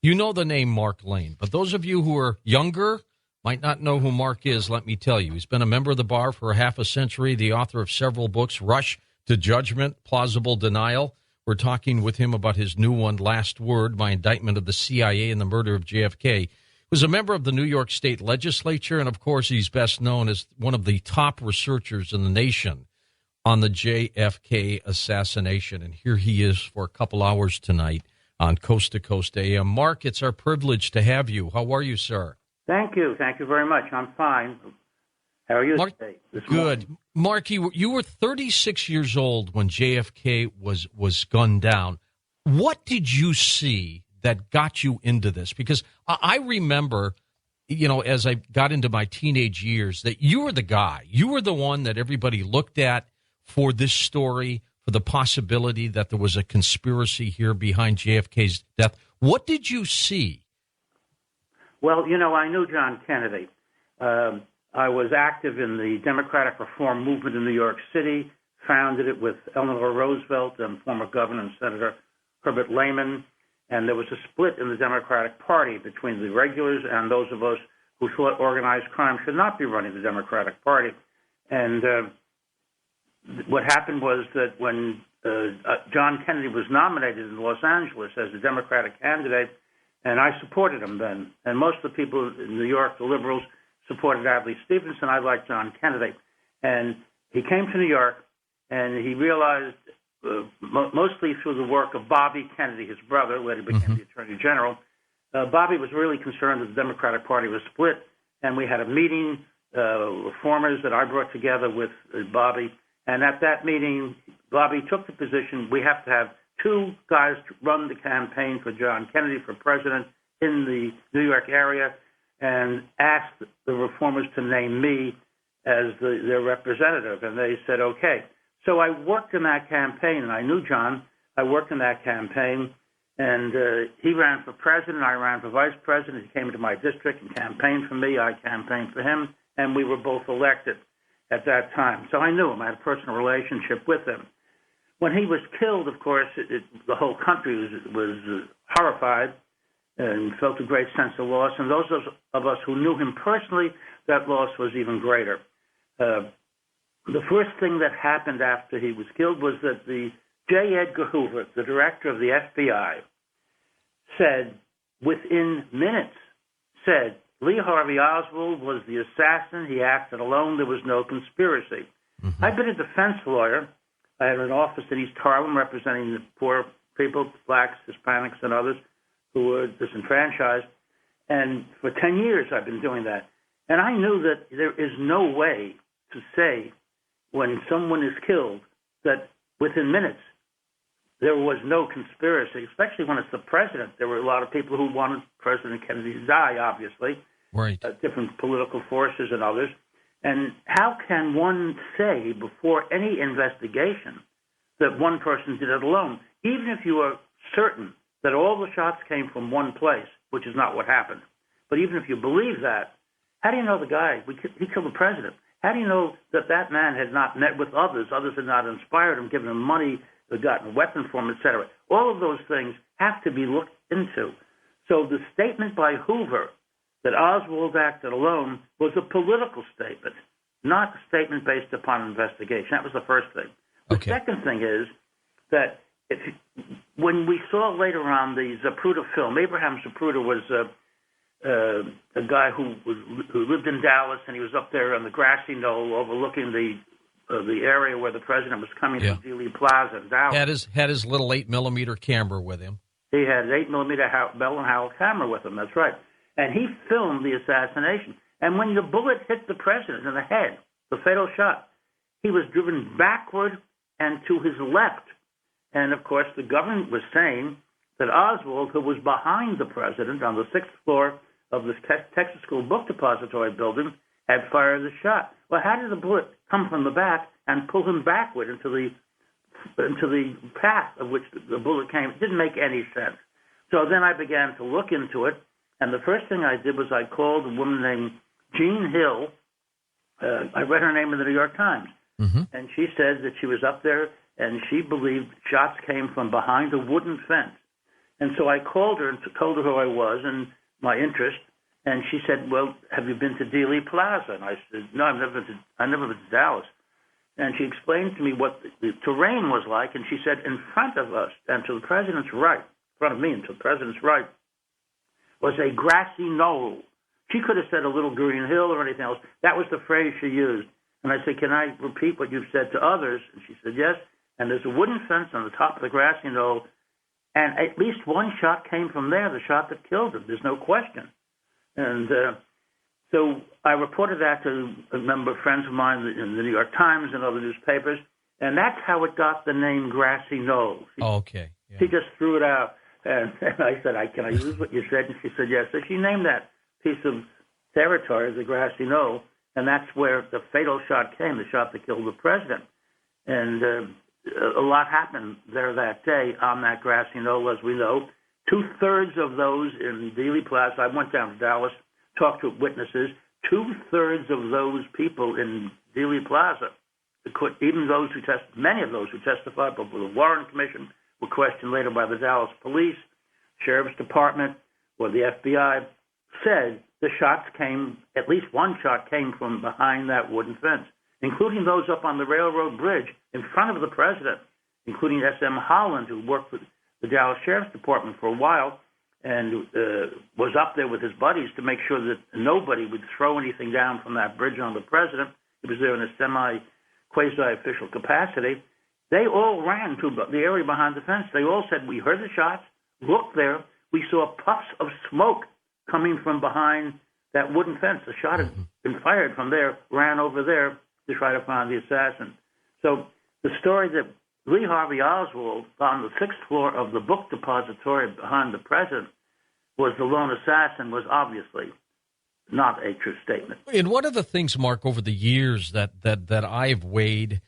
You know the name Mark Lane, but those of you who are younger might not know who Mark is. Let me tell you. He's been a member of the bar for half a century, the author of several books, Rush to Judgment, Plausible Denial. We're talking with him about his new one, Last Word, My Indictment of the CIA and the Murder of JFK. He was a member of the New York State Legislature, and, of course, he's best known as one of the top researchers in the nation on the JFK assassination. And here he is for a couple hours tonight on Coast to Coast AM. Mark, it's our privilege to have you. How are you, sir? Thank you. Thank you very much. I'm fine. How are you today? Good. Mark, you were 36 years old when JFK was gunned down. What did you see that got you into this? Because I remember, as I got into my teenage years, that you were the guy. You were the one that everybody looked at for this story, for the possibility that there was a conspiracy here behind JFK's death. What did you see? Well, I knew John Kennedy. I was active in the Democratic Reform Movement in New York City, founded it with Eleanor Roosevelt and former Governor and Senator Herbert Lehman, and there was a split in the Democratic Party between the regulars and those of us who thought organized crime should not be running the Democratic Party. And what happened was that when John Kennedy was nominated in Los Angeles as the Democratic candidate, and I supported him then, and most of the people in New York, the liberals, supported Adlai Stevenson. I liked John Kennedy. And he came to New York, and he realized, mostly through the work of Bobby Kennedy, his brother, who later became the Attorney General, Bobby was really concerned that the Democratic Party was split, and we had a meeting, reformers that I brought together with Bobby. And at that meeting, Bobby took the position, we have to have two guys to run the campaign for John Kennedy for president in the New York area, and asked the reformers to name me as their representative. And they said, okay. So I worked in that campaign, and I knew John. I worked in that campaign, and he ran for president. I ran for vice president. He came into my district and campaigned for me. I campaigned for him, and we were both elected at that time. So I knew him. I had a personal relationship with him. When he was killed, of course, the whole country was horrified and felt a great sense of loss. And those of us who knew him personally, that loss was even greater. The first thing that happened after he was killed was that the J. Edgar Hoover, the director of the FBI, said, within minutes, Lee Harvey Oswald was the assassin. He acted alone. There was no conspiracy. Mm-hmm. I've been a defense lawyer. I had an office in East Harlem representing the poor people, blacks, Hispanics, and others who were disenfranchised. And for 10 years I've been doing that. And I knew that there is no way to say when someone is killed that within minutes there was no conspiracy, especially when it's the president. There were a lot of people who wanted President Kennedy to die, obviously, right. Different political forces and others. And how can one say before any investigation that one person did it alone, even if you are certain that all the shots came from one place, which is not what happened. But even if you believe that, how do you know the guy, he killed the president? How do you know that that man had not met with others had not inspired him, given him money, gotten a weapon for him, etc.? All of those things have to be looked into. So the statement by Hoover that Oswald acted alone was a political statement, not a statement based upon investigation. That was the first thing. The second thing is that when we saw later on the Zapruder film, Abraham Zapruder was a guy who lived in Dallas, and he was up there on the grassy knoll overlooking the area where the president was coming to Dealey Plaza in Dallas. Had his little 8mm camera with him. He had an 8mm Bell and Howell camera with him, that's right. And he filmed the assassination. And when the bullet hit the president in the head, the fatal shot, he was driven backward and to his left. And, of course, the government was saying that Oswald, who was behind the president on the 6th floor of the Texas School Book Depository building, had fired the shot. Well, how did the bullet come from the back and pull him backward into the path of which the bullet came? It didn't make any sense. So then I began to look into it, and the first thing I did was I called a woman named Jean Hill. I read her name in the New York Times, and she said that she was up there, and she believed shots came from behind a wooden fence. And so I called her and told her who I was and my interest. And she said, well, have you been to Dealey Plaza? And I said, no, I've never been to Dallas. And she explained to me what the terrain was like. And she said, in front of us and to the president's right, in front of me and to the president's right, was a grassy knoll. She could have said a little green hill or anything else. That was the phrase she used. And I said, can I repeat what you've said to others? And she said, yes. And there's a wooden fence on the top of the grassy knoll. And at least one shot came from there, the shot that killed him. There's no question. And so I reported that to a number of friends of mine in the New York Times and other newspapers. And that's how it got the name Grassy Knoll. Okay. Yeah. She just threw it out. And I said, can I use what you said? And she said, yes. So she named that piece of territory as the Grassy Knoll. And that's where the fatal shot came, the shot that killed the president. And a lot happened there that day on that grassy knoll, as we know. 2/3 of those in Dealey Plaza, I went down to Dallas, talked to witnesses. 2/3 of those people in Dealey Plaza, even those who many of those who testified before the Warren Commission were questioned later by the Dallas Police, Sheriff's Department, or the FBI, said the shots came, at least one shot came from behind that wooden fence, including those up on the railroad bridge in front of the president, including S.M. Holland, who worked with the Dallas Sheriff's Department for a while and was up there with his buddies to make sure that nobody would throw anything down from that bridge on the president. He was there in a quasi-official capacity. They all ran to the area behind the fence. They all said, we heard the shots, looked there, we saw puffs of smoke coming from behind that wooden fence. The shot had been fired from there, ran over there to try to find the assassin. So the story that Lee Harvey Oswald on the 6th floor of the book depository behind the president was the lone assassin was obviously not a true statement. And one of the things, Mark, over the years that I've weighed,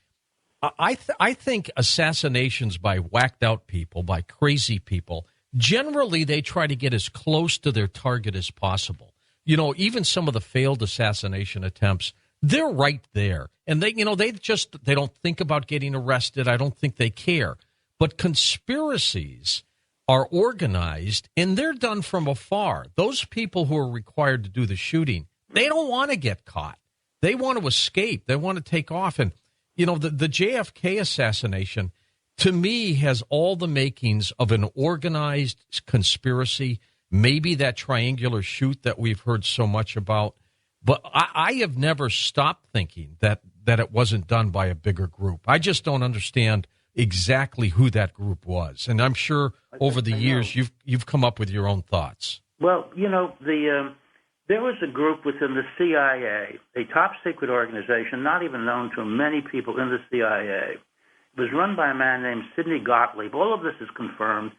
I think assassinations by whacked out people, by crazy people, generally they try to get as close to their target as possible. You know, even some of the failed assassination attempts, they're right there. And they don't think about getting arrested. I don't think they care. But conspiracies are organized and they're done from afar. Those people who are required to do the shooting, they don't want to get caught. They want to escape. They want to take off. And, you know, the JFK assassination, to me, has all the makings of an organized conspiracy, maybe that triangular shoot that we've heard so much about. But I have never stopped thinking that it wasn't done by a bigger group. I just don't understand exactly who that group was. And I'm sure over the years you've come up with your own thoughts. Well, you know, there was a group within the CIA, a top-secret organization, not even known to many people in the CIA. It was run by a man named Sidney Gottlieb. All of this is confirmed.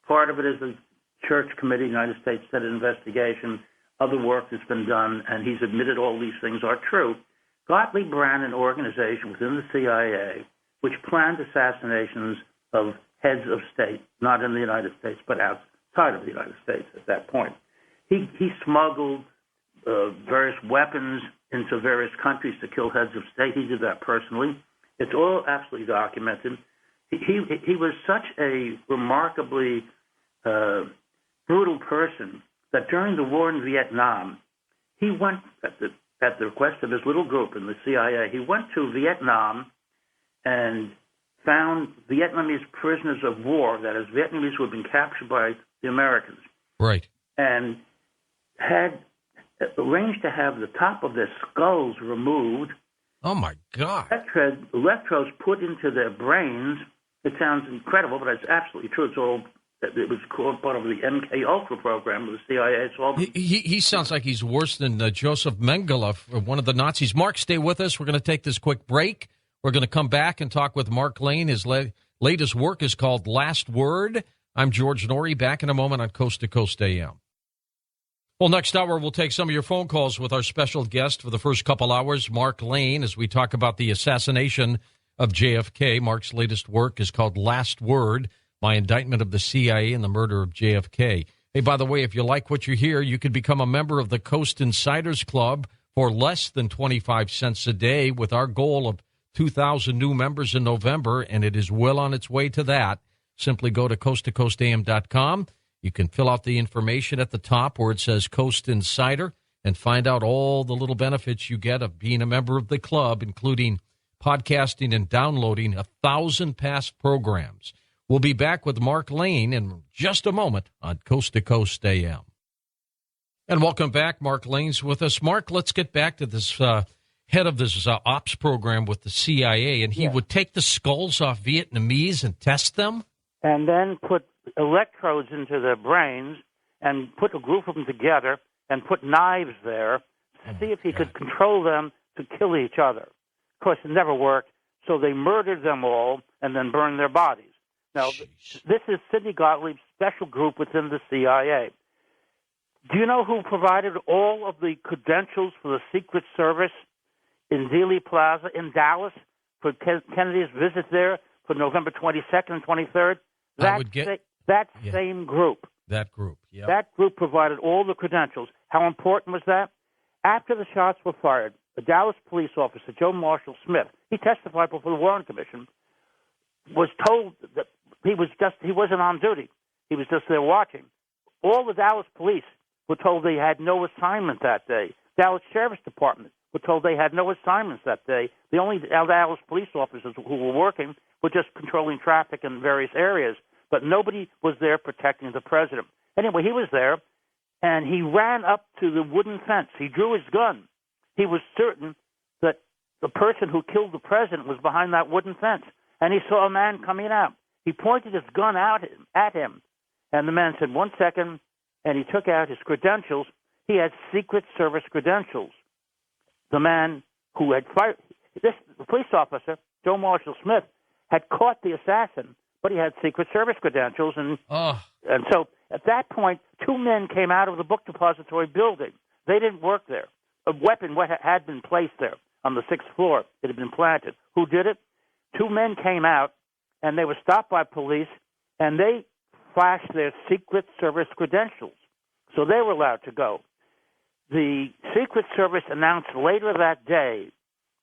Part of it is the Church Committee, United States Senate investigation, other work that's been done, and he's admitted all these things are true. Gottlieb ran an organization within the CIA which planned assassinations of heads of state, not in the United States, but outside of the United States at that point. He smuggled various weapons into various countries to kill heads of state. He did that personally. It's all absolutely documented. He was such a remarkably brutal person that during the war in Vietnam, he went, at the request of his little group in the CIA, he went to Vietnam and found Vietnamese prisoners of war, that is, Vietnamese who had been captured by the Americans. Right. And had arranged to have the top of their skulls removed. Oh, my God. Electrodes put into their brains. It sounds incredible, but it's absolutely true. It was called part of the MK Ultra program of the CIA. He sounds like he's worse than Joseph Mengele, one of the Nazis. Mark, stay with us. We're going to take this quick break. We're going to come back and talk with Mark Lane. His latest work is called Last Word. I'm George Norrie, back in a moment on Coast to Coast AM. Well, next hour, we'll take some of your phone calls with our special guest for the first couple hours, Mark Lane, as we talk about the assassination of JFK. Mark's latest work is called Last Word, My Indictment of the CIA and the Murder of JFK. Hey, by the way, if you like what you hear, you could become a member of the Coast Insiders Club for less than 25 cents a day with our goal of 2,000 new members in November, and it is well on its way to that. Simply go to coasttocoastam.com You can fill out the information at the top where it says Coast Insider and find out all the little benefits you get of being a member of the club, including podcasting and downloading 1,000 past programs. We'll be back with Mark Lane in just a moment on Coast to Coast AM. And welcome back. Mark Lane's with us. Mark, let's get back to this head of this ops program with the CIA, and he would take the skulls off Vietnamese and test them? And then put electrodes into their brains and put a group of them together and put knives there to see if he could control them to kill each other. Of course, it never worked, so they murdered them all and then burned their bodies. Now, this is Sidney Gottlieb's special group within the CIA. Do you know who provided all of the credentials for the Secret Service in Dealey Plaza in Dallas for Kennedy's visit there for November 22nd and 23rd? Same group. That group, yeah. That group provided all the credentials. How important was that? After the shots were fired, the Dallas police officer, Joe Marshall Smith, he testified before the Warren Commission, was told that he wasn't on duty. He was just there watching. All the Dallas police were told they had no assignment that day. Dallas Sheriff's Department were told they had no assignments that day. The only Dallas police officers who were working were just controlling traffic in various areas, but nobody was there protecting the president. Anyway, he was there, and he ran up to the wooden fence. He drew his gun. He was certain that the person who killed the president was behind that wooden fence, and he saw a man coming out. He pointed his gun out at him, and the man said, 1 second, and he took out his credentials. He had Secret Service credentials. The man who had fired the police officer, Joe Marshall Smith, had caught the assassin, but he had Secret Service credentials. And so at that point, two men came out of the book depository building. They didn't work there. A weapon had been placed there on the 6th floor. It had been planted. Who did it? Two men came out, and they were stopped by police, and they flashed their Secret Service credentials. So they were allowed to go. The Secret Service announced later that day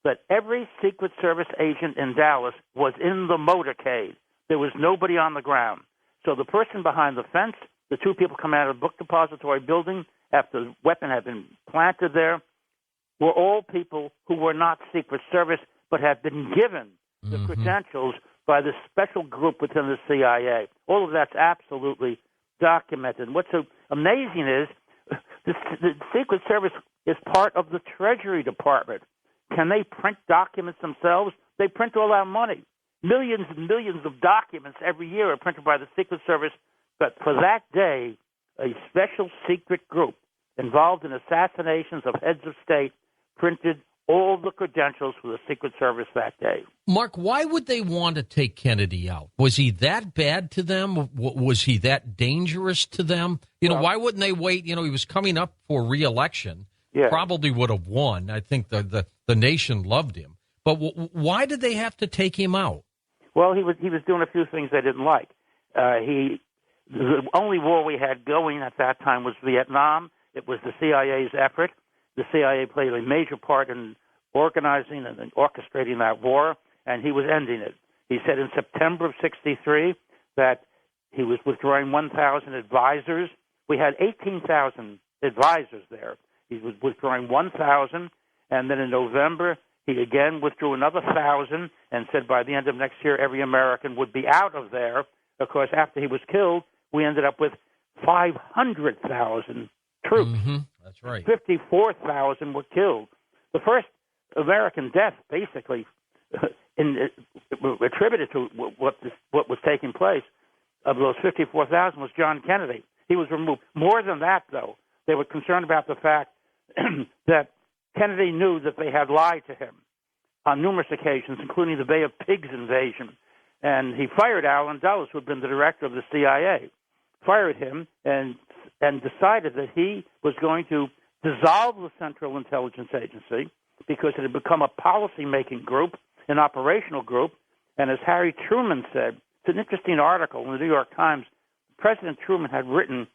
that every Secret Service agent in Dallas was in the motorcade. There was nobody on the ground. So the person behind the fence, the two people coming out of the book depository building after the weapon had been planted there, were all people who were not Secret Service but had been given the credentials by this special group within the CIA. All of that's absolutely documented. What's so amazing is the Secret Service is part of the Treasury Department. Can they print documents themselves? They print all our money. Millions and millions of documents every year are printed by the Secret Service. But for that day, a special secret group involved in assassinations of heads of state printed all the credentials for the Secret Service that day. Mark, why would they want to take Kennedy out? Was he that bad to them? Was he that dangerous to them? Why wouldn't they wait? He was coming up for re-election. Yeah. Probably would have won. I think the nation loved him. But why did they have to take him out? Well, he was doing a few things they didn't like. The only war we had going at that time was Vietnam. It was the CIA's effort. The CIA played a major part in organizing and orchestrating that war, and he was ending it. He said in September of 1963 that he was withdrawing 1,000 advisors. We had 18,000 advisors there. He was withdrawing 1,000, and then in November he again withdrew another 1,000 and said by the end of next year every American would be out of there. Of course, after he was killed, we ended up with 500,000 troops. That's right. 54,000 were killed. The first American death, basically, attributed to what was taking place, of those 54,000 was John Kennedy. He was removed. More than that, though, they were concerned about the fact that Kennedy knew that they had lied to him on numerous occasions, including the Bay of Pigs invasion. And he fired Allen Dulles, who had been the director of the CIA, fired him and decided that he was going to dissolve the Central Intelligence Agency because it had become a policy-making group, an operational group. And as Harry Truman said, it's an interesting article in the New York Times, President Truman had written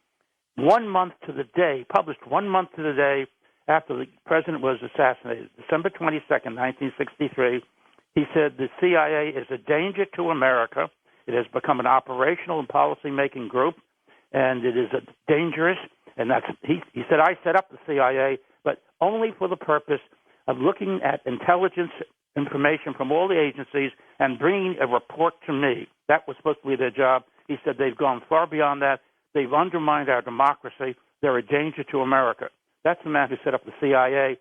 1 month to the day, published 1 month to the day after the president was assassinated, December 22nd, 1963, he said the CIA is a danger to America. It has become an operational and policy-making group, and it is dangerous. And he said, I set up the CIA, but only for the purpose of looking at intelligence information from all the agencies and bringing a report to me. That was supposed to be their job. He said they've gone far beyond that. They've undermined our democracy. They're a danger to America. That's the man who set up the CIA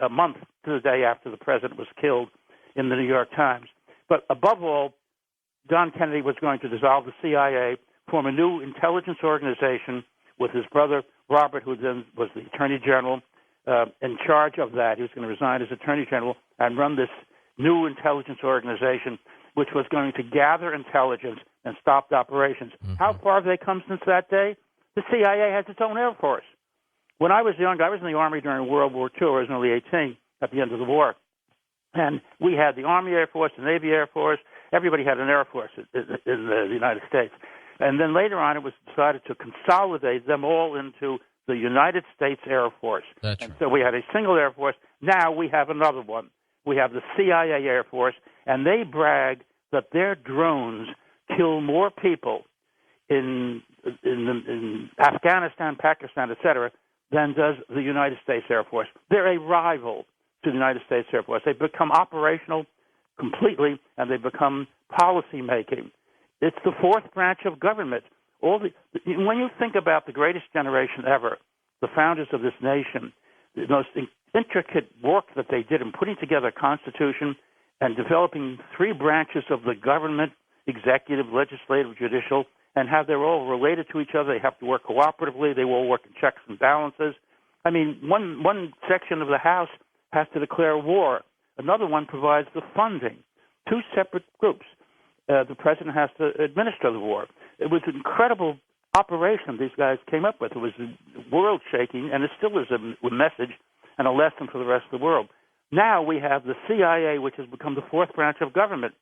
a month to the day after the president was killed in the New York Times. But above all, John Kennedy was going to dissolve the CIA, form a new intelligence organization with his brother Robert, who then was the Attorney General, in charge of that. He was going to resign as Attorney General and run this new intelligence organization, which was going to gather intelligence and stop operations. Mm-hmm. How far have they come since that day? The CIA has its own Air Force. When I was young, I was in the Army during World War II. I was only 18 at the end of the war. And we had the Army Air Force, the Navy Air Force. Everybody had an Air Force in the United States. And then later on, it was decided to consolidate them all into the United States Air Force. That's and right. So we had a single Air Force. Now we have another one. We have the CIA Air Force, and they brag that their drones kill more people in Afghanistan, Pakistan, etc., than does the United States Air Force. They're a rival to the United States Air Force. They've become operational completely, and they've become policy-making. It's the fourth branch of government. When you think about the greatest generation ever, the founders of this nation, the most intricate work that they did in putting together a constitution and developing three branches of the government, executive, legislative, judicial, and how they're all related to each other. They have to work cooperatively. They all work in checks and balances. I mean, one section of the House has to declare war. Another one provides the funding. Two separate groups. The president has to administer the war. It was an incredible operation these guys came up with. It was world-shaking, and it still is a message and a lesson for the rest of the world. Now we have the CIA, which has become the fourth branch of government.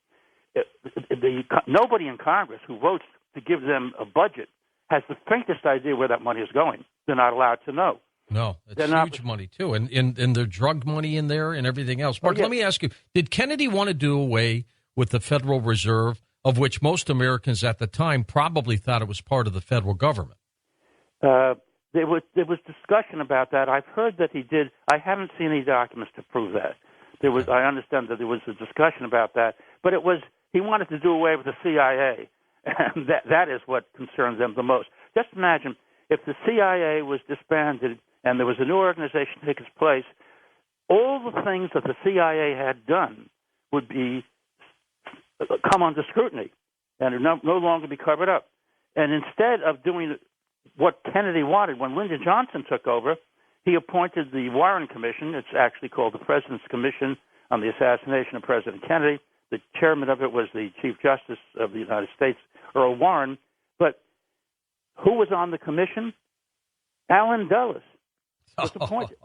Nobody in Congress who votes to give them a budget has the faintest idea where that money is going. They're not allowed to know. No, it's huge money, too, and there's drug money in there and everything else. Mark, let me ask you, did Kennedy want to do away with the Federal Reserve, of which most Americans at the time probably thought it was part of the federal government? There was discussion about that. I've heard that he did. I haven't seen any documents to prove that. I understand that there was a discussion about that, but he wanted to do away with the CIA, and that is what concerns them the most. Just imagine if the CIA was disbanded and there was a new organization take its place, all the things that the CIA had done would come under scrutiny and no longer be covered up. And instead of doing what Kennedy wanted, when Lyndon Johnson took over, he appointed the Warren Commission. It's actually called the President's Commission on the Assassination of President Kennedy. The chairman of it was the Chief Justice of the United States, Earl Warren. But who was on the commission? Allen Dulles was appointed.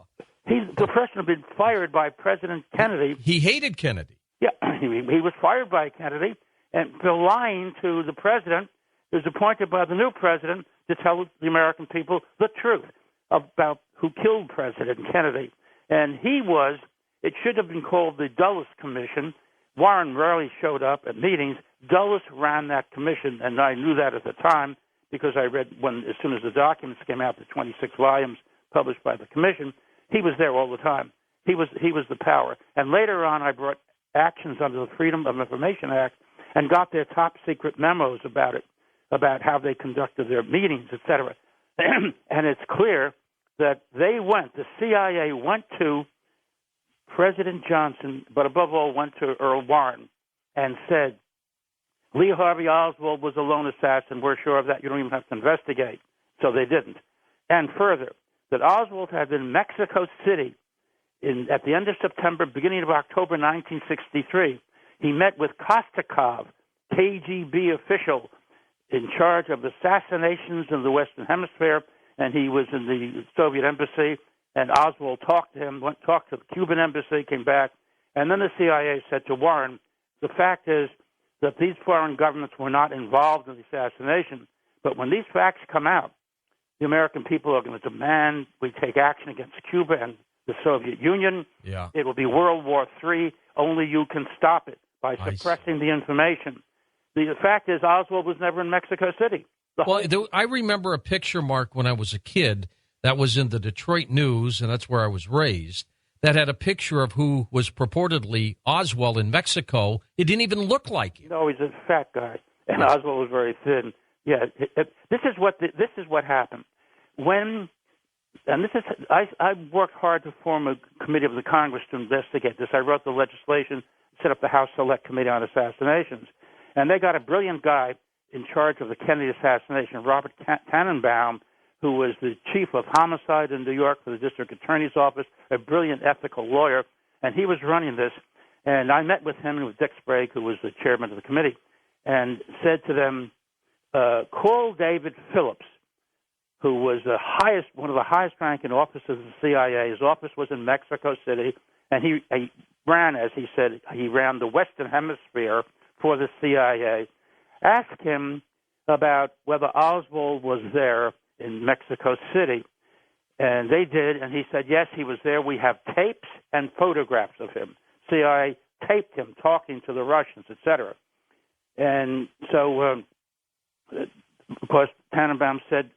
He's the person who had been fired by President Kennedy. He hated Kennedy. Yeah, he was fired by Kennedy, and for lying to the president, he was appointed by the new president to tell the American people the truth about who killed President Kennedy. And it should have been called the Dulles Commission. Warren rarely showed up at meetings. Dulles ran that commission, and I knew that at the time because I read as soon as the documents came out, the 26 volumes published by the commission, he was there all the time. He was the power. And later on, I brought actions under the Freedom of Information Act and got their top secret memos about it, about how they conducted their meetings, etc. And it's clear that the CIA went to President Johnson, but above all went to Earl Warren and said, Lee Harvey Oswald was a lone assassin. We're sure of that. You don't even have to investigate. So they didn't. And further, that Oswald had been in Mexico City at the end of September, beginning of October 1963. He met with Kostakov, KGB official in charge of assassinations in the Western Hemisphere, and he was in the Soviet embassy, and Oswald talked to him, talked to the Cuban embassy, came back, and then the CIA said to Warren, the fact is that these foreign governments were not involved in the assassination, but when these facts come out, the American people are going to demand we take action against Cuba and the Soviet Union. Yeah. It will be World War III. Only you can stop it by suppressing the information. The fact is Oswald was never in Mexico City. I remember a picture, Mark, when I was a kid that was in the Detroit News, and that's where I was raised, that had a picture of who was purportedly Oswald in Mexico. It didn't even look like him. No, he's a fat guy, and Oswald was very thin. Yeah, this is what happened I worked hard to form a committee of the Congress to investigate this. I wrote the legislation, set up the House Select Committee on Assassinations, and they got a brilliant guy in charge of the Kennedy assassination, Robert Tannenbaum, who was the chief of homicide in New York for the district attorney's office, a brilliant ethical lawyer, and he was running this. And I met with him and with Dick Sprague, who was the chairman of the committee, and said to them, call David Phillips, who was one of the highest-ranking officers of the CIA. His office was in Mexico City, and he ran, as he said, he ran the Western Hemisphere for the CIA. Ask him about whether Oswald was there in Mexico City. And they did, and he said, yes, he was there. We have tapes and photographs of him. CIA taped him talking to the Russians, etc. And so, of course, Tannenbaum said,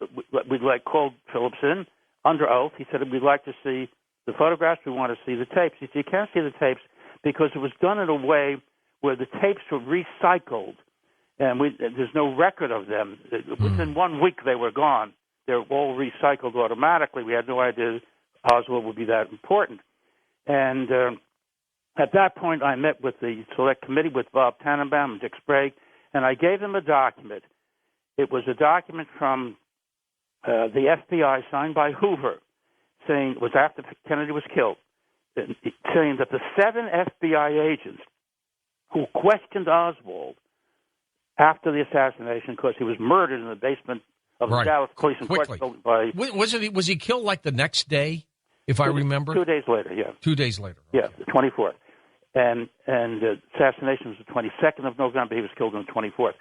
we'd called Phillips in under oath. He said, we'd like to see the photographs. We want to see the tapes. He said, you can't see the tapes because it was done in a way where the tapes were recycled, and there's no record of them. Within 1 week, they were gone. They're all recycled automatically. We had no idea Oswald would be that important. And at that point, I met with the Select Committee with Bob Tannenbaum and Dick Sprague, and I gave them a document. It was a document from the FBI signed by Hoover, saying it was after Kennedy was killed, saying that the 7 FBI agents who questioned Oswald after the assassination, because he was murdered in the basement of the Dallas Police and Court by... Was he killed like the next day, if I remember? 2 days later, yeah. 2 days later. Okay. Yeah, the 24th. And the assassination was the 22nd of November. He was killed on the 24th.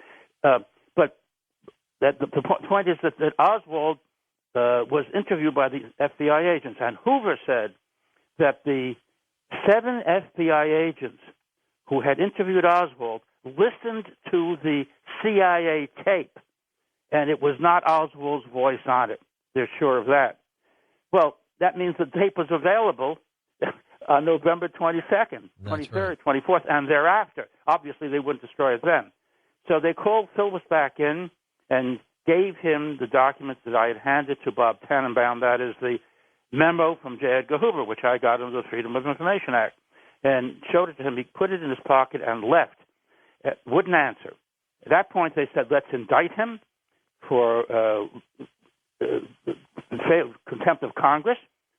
But the point is that Oswald was interviewed by the FBI agents, and Hoover said that the 7 FBI agents who had interviewed Oswald listened to the CIA tape, and it was not Oswald's voice on it. They're sure of that. Well, that means the tape was available on November 22nd, 23rd, 24th, and thereafter. Obviously, they wouldn't destroy it then. So they called Phillips back in and gave him the documents that I had handed to Bob Tannenbaum. That is the memo from J. Edgar Hoover, which I got under the Freedom of Information Act, and showed it to him. He put it in his pocket and left. Wouldn't answer. At that point, they said, let's indict him for contempt of Congress,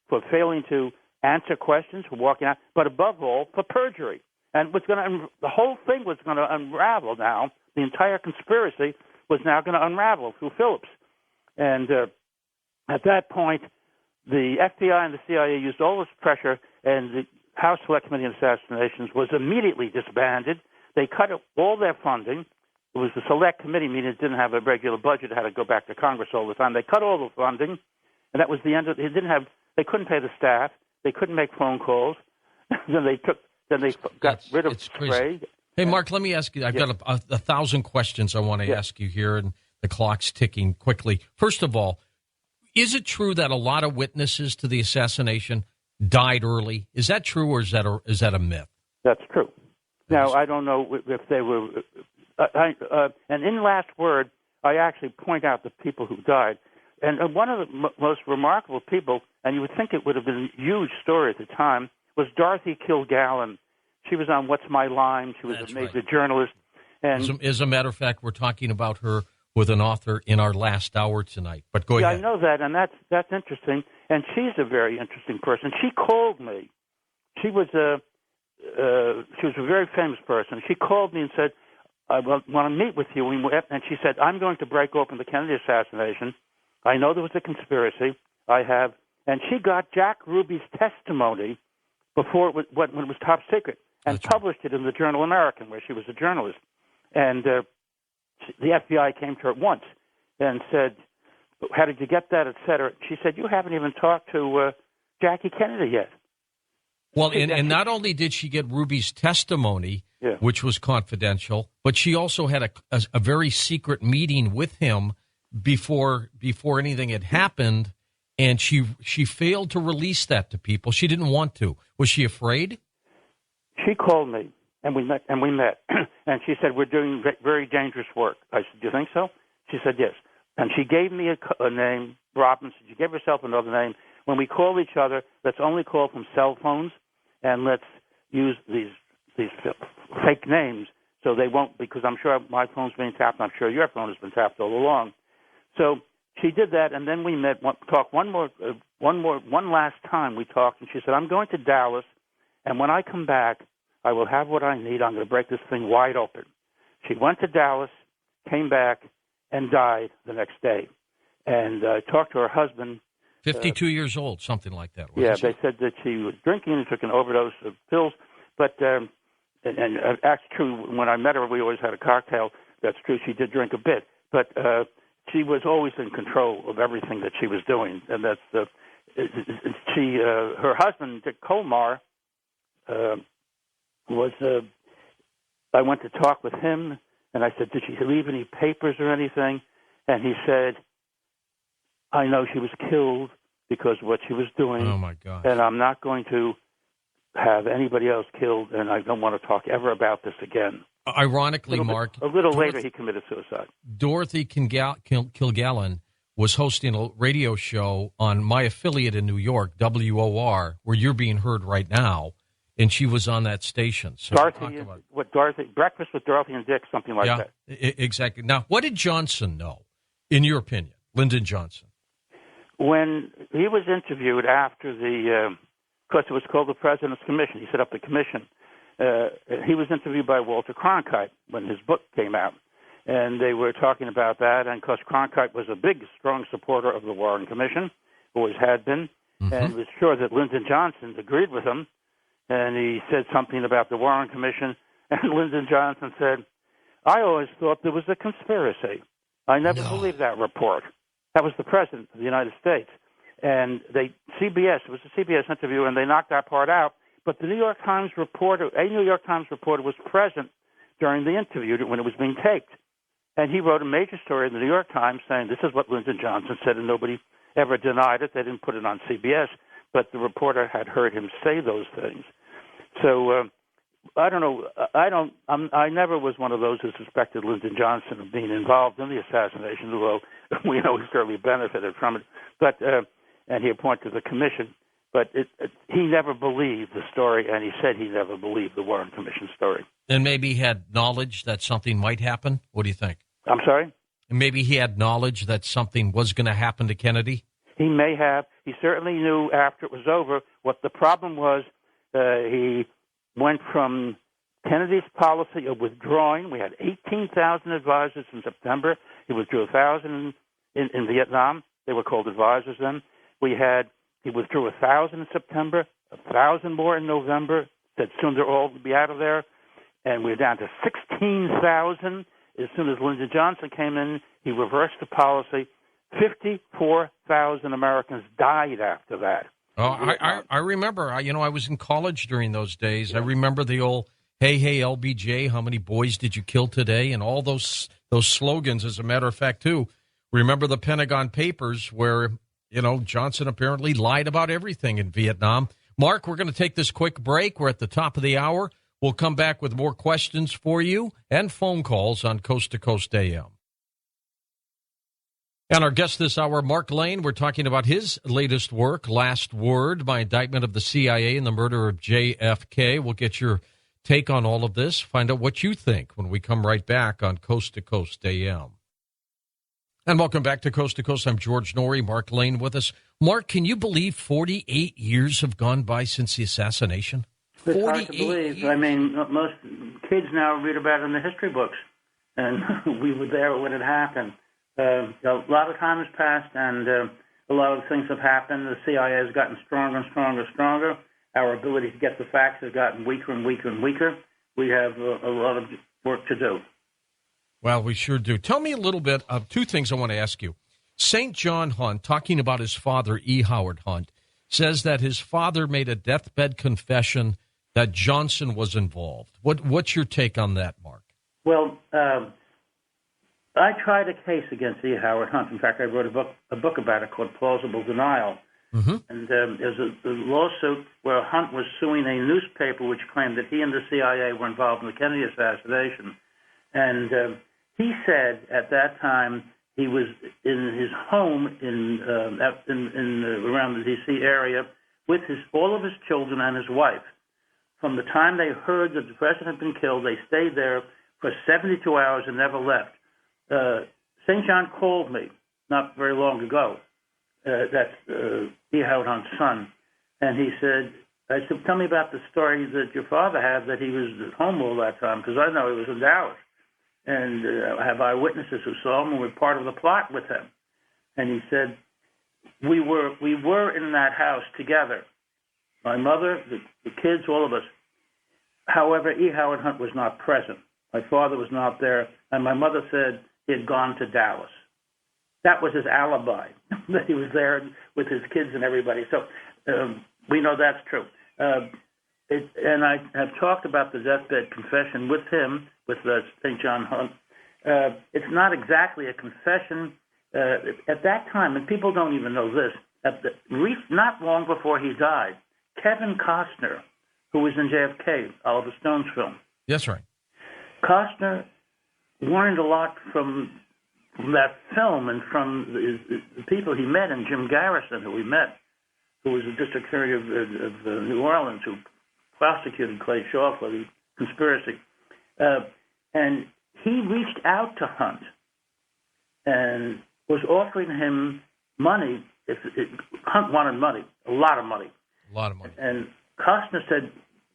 for failing to answer questions, for walking out, but above all, for perjury. And the whole thing was going to unravel now. The entire conspiracy was now going to unravel through Phillips. And at that point, the FBI and the CIA used all this pressure, and the House Select Committee on Assassinations was immediately disbanded. They cut all their funding. It was the Select Committee, meaning it didn't have a regular budget. It had to go back to Congress all the time. They cut all the funding, and that was the end of it. They couldn't pay the staff. They couldn't make phone calls. Then they got rid of Sprague. Hey, Mark, let me ask you. I've got 1,000 questions I want to ask you here, and the clock's ticking quickly. First of all, is it true that a lot of witnesses to the assassination died early? Is that true, or is that a myth? That's true. Now, I don't know if they were... and in Last Word, I actually point out the people who died. And one of the most remarkable people, and you would think it would have been a huge story at the time, was Dorothy Kilgallen. She was on What's My Line. She was a major journalist. And as a matter of fact, we're talking about her with an author in our last hour tonight. But go ahead. I know that, and that's interesting. And she's a very interesting person. She called me. She was a very famous person. She called me and said, I want to meet with you. And she said, I'm going to break open the Kennedy assassination. I know there was a conspiracy. And she got Jack Ruby's testimony before it was, when it was top secret, and published it in the Journal American, where she was a journalist. And the FBI came to her once and said, how did you get that, et cetera? She said, you haven't even talked to Jackie Kennedy yet. Well, and not only did she get Ruby's testimony, which was confidential, but she also had a very secret meeting with him before anything had happened, and she failed to release that to people. She didn't want to. Was she afraid? She called me, and we met, and she said, "We're doing very dangerous work." I said, "Do you think so?" She said, "Yes." And she gave me a name, Robinson. She gave herself another name. When we call each other, let's only call from cell phones, and let's use these fake names so they won't, because I'm sure my phone's being tapped. I'm sure your phone has been tapped all along. So she did that, and then we met, talked one last time we talked, and she said, "I'm going to Dallas, and when I come back, I will have what I need. I'm going to break this thing wide open." She went to Dallas, came back, and died the next day. And talked to her husband. 52 years old, something like that. Yeah, they said that she was drinking and took an overdose of pills. But, and that's true, when I met her, we always had a cocktail. That's true, she did drink a bit. But she was always in control of everything that she was doing. And that's her husband, Dick Colmar, I went to talk with him, and I said, "Did she leave any papers or anything?" And he said, "I know she was killed because of what she was doing. Oh, my God. And I'm not going to have anybody else killed, and I don't want to talk ever about this again." Ironically, Mark, a little later he committed suicide. Dorothy Kilgallen was hosting a radio show on my affiliate in New York, WOR, where you're being heard right now, and she was on that station. So Breakfast with Dorothy and Dick, something like that. Exactly. Now, what did Johnson know, in your opinion, Lyndon Johnson? When he was interviewed after because it was called the President's Commission, he set up the commission. He was interviewed by Walter Cronkite when his book came out, and they were talking about that. And because Cronkite was a big, strong supporter of the Warren Commission, always had been, and was sure that Lyndon Johnson agreed with him. And he said something about the Warren Commission, and Lyndon Johnson said, "I always thought there was a conspiracy. I never believed that report." That was the President of the United States. And it was a CBS interview, and they knocked that part out. But a New York Times reporter was present during the interview when it was being taped. And he wrote a major story in the New York Times saying, "This is what Lyndon Johnson said," and nobody ever denied it. They didn't put it on CBS, but the reporter had heard him say those things. So I don't know. I never was one of those who suspected Lyndon Johnson of being involved in the assassination, although we know he certainly benefited from it. But and he appointed the commission. But he never believed the story, and he said he never believed the Warren Commission story. And maybe he had knowledge that something might happen? What do you think? I'm sorry? And maybe he had knowledge that something was going to happen to Kennedy? He may have. He certainly knew after it was over what the problem was. He went from Kennedy's policy of withdrawing. We had 18,000 advisors in September. He withdrew 1,000 in Vietnam. They were called advisors then. He withdrew 1,000 in September, 1,000 more in November, said soon they'll all be out of there. And we're down to 16,000. As soon as Lyndon Johnson came in, he reversed the policy. 54,000 Americans died after that. Oh, I remember. I was in college during those days. Yeah. I remember the old, hey, LBJ, how many boys did you kill today? And all those slogans, as a matter of fact, too. Remember the Pentagon Papers where, Johnson apparently lied about everything in Vietnam. Mark, we're going to take this quick break. We're at the top of the hour. We'll come back with more questions for you and phone calls on Coast to Coast AM. And our guest this hour, Mark Lane, we're talking about his latest work, Last Word, My Indictment of the CIA and the Murder of JFK. We'll get your take on all of this, find out what you think when we come right back on Coast to Coast AM. And welcome back to Coast. I'm George Norrie, Mark Lane with us. Mark, can you believe 48 years have gone by since the assassination? It's hard to believe. Years. I mean, most kids now read about it in the history books, and we were there when it happened. A lot of time has passed, and a lot of things have happened. The CIA has gotten stronger and stronger. Our ability to get the facts has gotten weaker and weaker. We have a lot of work to do. Well, we sure do. Tell me a little bit of two things I want to ask you. St. John Hunt, talking about his father, E. Howard Hunt, says that his father made a deathbed confession that Johnson was involved. What's your take on that, Mark? Well, I tried a case against E. Howard Hunt. In fact, I wrote a book about it called Plausible Denial. Mm-hmm. And there's a lawsuit where Hunt was suing a newspaper which claimed that he and the CIA were involved in the Kennedy assassination. And he said at that time he was in his home in around the D.C. area with all of his children and his wife. From the time they heard that the president had been killed, they stayed there for 72 hours and never left. St. John called me not very long ago. That's E. Howard Hunt's son. And he said, I said, tell me about the story that your father had, that he was at home all that time, because I know he was in Dallas. And I have eyewitnesses who saw him and were part of the plot with him. And he said, we were in that house together. My mother, the kids, all of us. However, E. Howard Hunt was not present. My father was not there. And my mother said he had gone to Dallas. That was his alibi, that he was there with his kids and everybody. So we know that's true. And I have talked about the deathbed confession with him, with St. John Hunt. It's not exactly a confession. At that time, and people don't even know this, not long before he died, Kevin Costner, who was in JFK, Oliver Stone's film. That's right. Costner learned a lot from that film and from the people he met, and Jim Garrison, who we met, who was the district attorney of New Orleans, who prosecuted Clay Shaw for the conspiracy. And he reached out to Hunt and was offering him money. Hunt wanted money, a lot of money. A lot of money. And Costner said,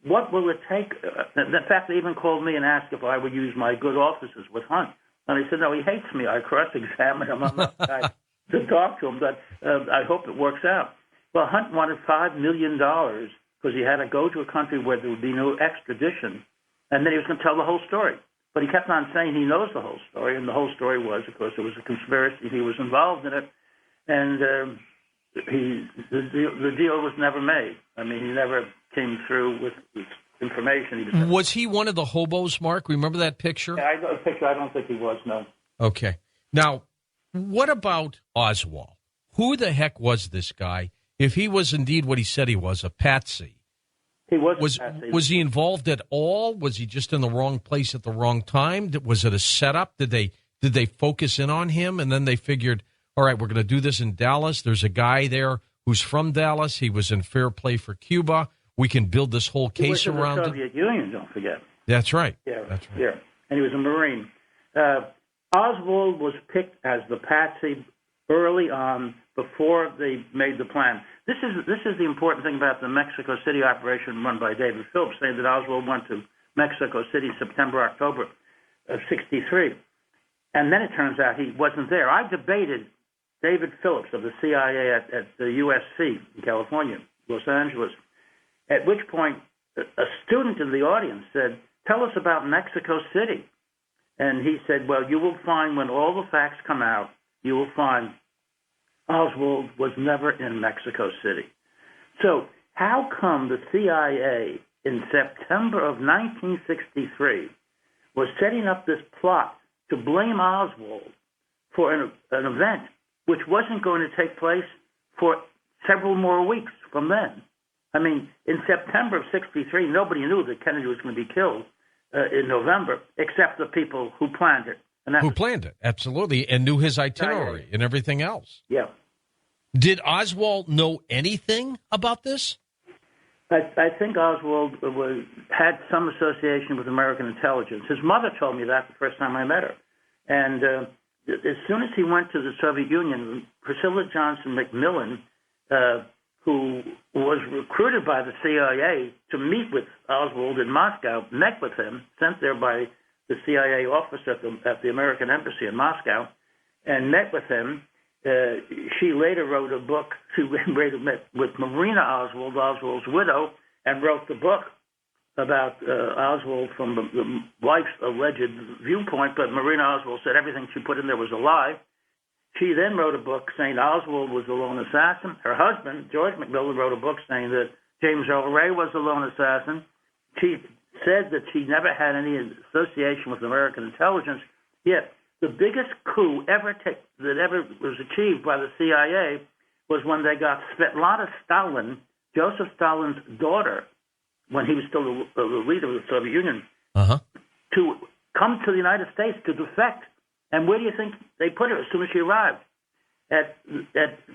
what will it take? In fact, they even called me and asked if I would use my good offices with Hunt. And I said, no, he hates me. I cross-examine him. I'm not the guy to talk to him, but I hope it works out. Well, Hunt wanted $5 million because he had to go to a country where there would be no extradition, and then he was going to tell the whole story. But he kept on saying he knows the whole story, and the whole story was, of course, it was a conspiracy. He was involved in it, and the deal was never made. I mean, he never came through with information. Was he one of the hobos, Mark? Remember that picture? Yeah, I know the picture. I don't think he was, no. Okay. Now, what about Oswald? Who the heck was this guy? If he was indeed what he said he was, a patsy. He was a patsy. Was he involved at all? Was he just in the wrong place at the wrong time? Was it a setup? Did they focus in on him, and then they figured, all right, we're going to do this in Dallas. There's a guy there who's from Dallas. He was in fair play for Cuba. We can build this whole case around the Soviet Union, don't forget. That's right. Yeah, that's right. Yeah, and he was a Marine. Oswald was picked as the patsy early on before they made the plan. This is the important thing about the Mexico City operation run by David Phillips, saying that Oswald went to Mexico City September, October of '63. And then it turns out he wasn't there. I debated David Phillips of the CIA at the USC in California, Los Angeles, at which point a student in the audience said, tell us about Mexico City. And he said, well, you will find when all the facts come out, you will find Oswald was never in Mexico City. So how come the CIA in September of 1963 was setting up this plot to blame Oswald for an event which wasn't going to take place for several more weeks from then? I mean, in September of '63, nobody knew that Kennedy was going to be killed in November, except the people who planned it. Planned it, absolutely, and knew his itinerary and everything else. Yeah. Did Oswald know anything about this? I think Oswald had some association with American intelligence. His mother told me that the first time I met her. And as soon as he went to the Soviet Union, Priscilla Johnson McMillan, who was recruited by the CIA to meet with Oswald in Moscow, met with him, sent there by the CIA officer at the American Embassy in Moscow, and met with him. She later wrote a book. She later met with Marina Oswald, Oswald's widow, and wrote the book about Oswald from the wife's alleged viewpoint, but Marina Oswald said everything she put in there was a lie. She then wrote a book saying Oswald was the lone assassin. Her husband, George McMillan, wrote a book saying that James Earl Ray was the lone assassin. She said that she never had any association with American intelligence, yet the biggest coup that ever was achieved by the CIA was when they got Svetlana Stalin, Joseph Stalin's daughter, when he was still the leader of the Soviet Union, to come to the United States to defect. And where do you think they put her as soon as she arrived? At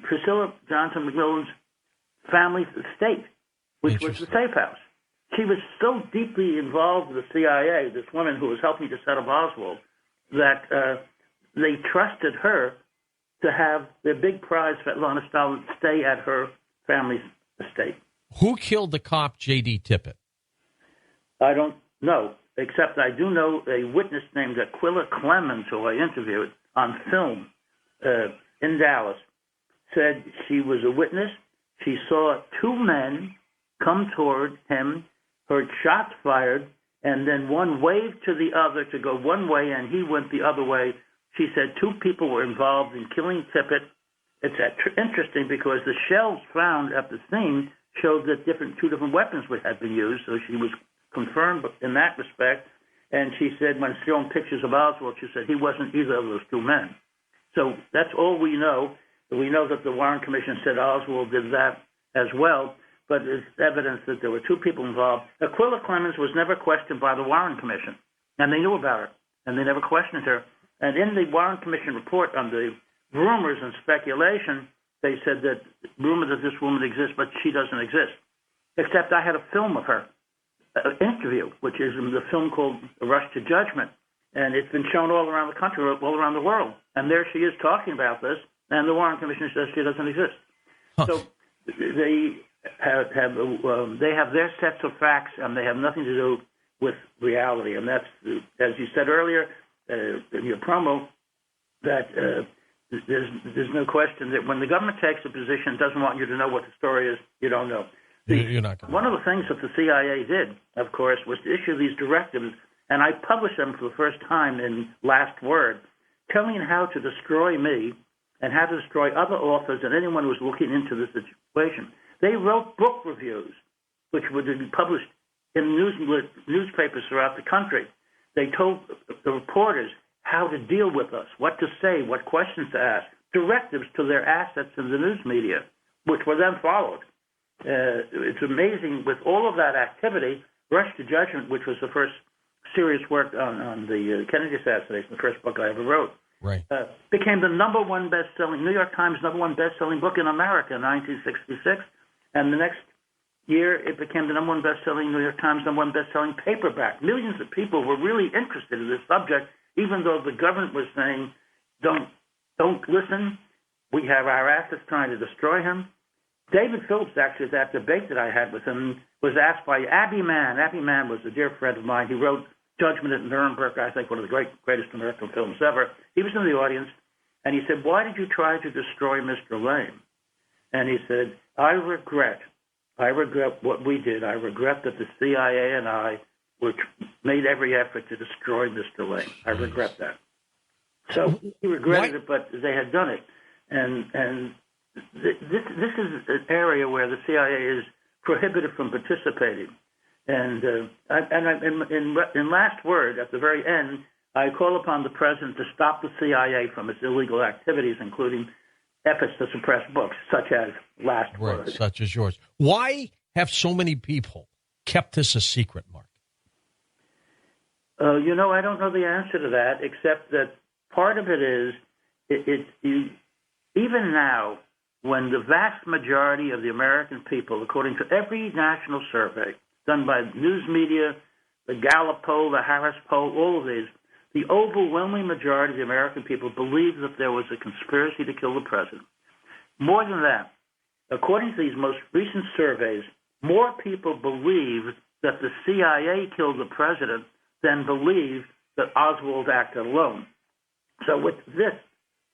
Priscilla Johnson Macmillan's family estate, which was the safe house. She was so deeply involved with the CIA, this woman who was helping to set up Oswald, that they trusted her to have their big prize, Svetlana Stalin, stay at her family's estate. Who killed the cop, J.D. Tippit? I don't know, except I do know a witness named Aquila Clemens, who I interviewed on film in Dallas, said she was a witness. She saw two men come toward him, heard shots fired, and then one waved to the other to go one way, and he went the other way. She said two people were involved in killing Tippit. It's interesting because the shells found at the scene showed that two different weapons had been used, so she was confirmed in that respect. And she said when showing pictures of Oswald, she said he wasn't either of those two men. So that's all we know. We know that the Warren Commission said Oswald did that as well, but there's evidence that there were two people involved. Aquila Clemens was never questioned by the Warren Commission, and they knew about her, and they never questioned her. And in the Warren Commission report on the rumors and speculation, they said that rumor that this woman exists, but she doesn't exist. Except I had a film of her, an interview, which is in the film called Rush to Judgment, and it's been shown all around the country, all around the world. And there she is talking about this, and the Warren Commission says she doesn't exist. So they have their sets of facts, and they have nothing to do with reality. And that's, as you said earlier in your promo, that there's no question that when the government takes a position, doesn't want you to know what the story is, you don't know. You're not gonna. One of the things that the CIA did, of course, was to issue these directives, and I published them for the first time in Last Word, telling how to destroy me and how to destroy other authors and anyone who was looking into this situation. They wrote book reviews, which would be published in newspapers throughout the country. They told the reporters how to deal with us, what to say, what questions to ask, directives to their assets in the news media, which were then followed. It's amazing with all of that activity, Rush to Judgment, which was the first serious work on the Kennedy assassination, the first book I ever wrote, right, became the number one best-selling, New York Times number one best-selling book in America in 1966. And the next year, it became the number one best-selling New York Times number one best-selling paperback. Millions of people were really interested in this subject, even though the government was saying, don't listen. We have our assets trying to destroy him. David Phillips, actually, at that debate that I had with him, was asked by Abby Mann. Abby Mann was a dear friend of mine. He wrote Judgment at Nuremberg, I think one of the greatest American films ever. He was in the audience, and he said, why did you try to destroy Mr. Lane? And he said, I regret what we did. I regret that the CIA and I made every effort to destroy Mr. Lane. I regret that. So he regretted it, but they had done it. And this is an area where the CIA is prohibited from participating. And in Last Word, at the very end, I call upon the president to stop the CIA from its illegal activities, including efforts to suppress books, such as Last Word. Such as yours. Why have so many people kept this a secret, Mark? I don't know the answer to that, except that part of it is, even now, when the vast majority of the American people, according to every national survey done by news media, the Gallup poll, the Harris poll, all of these, the overwhelming majority of the American people believe that there was a conspiracy to kill the president. More than that, according to these most recent surveys, more people believe that the CIA killed the president than believe that Oswald acted alone. So with this,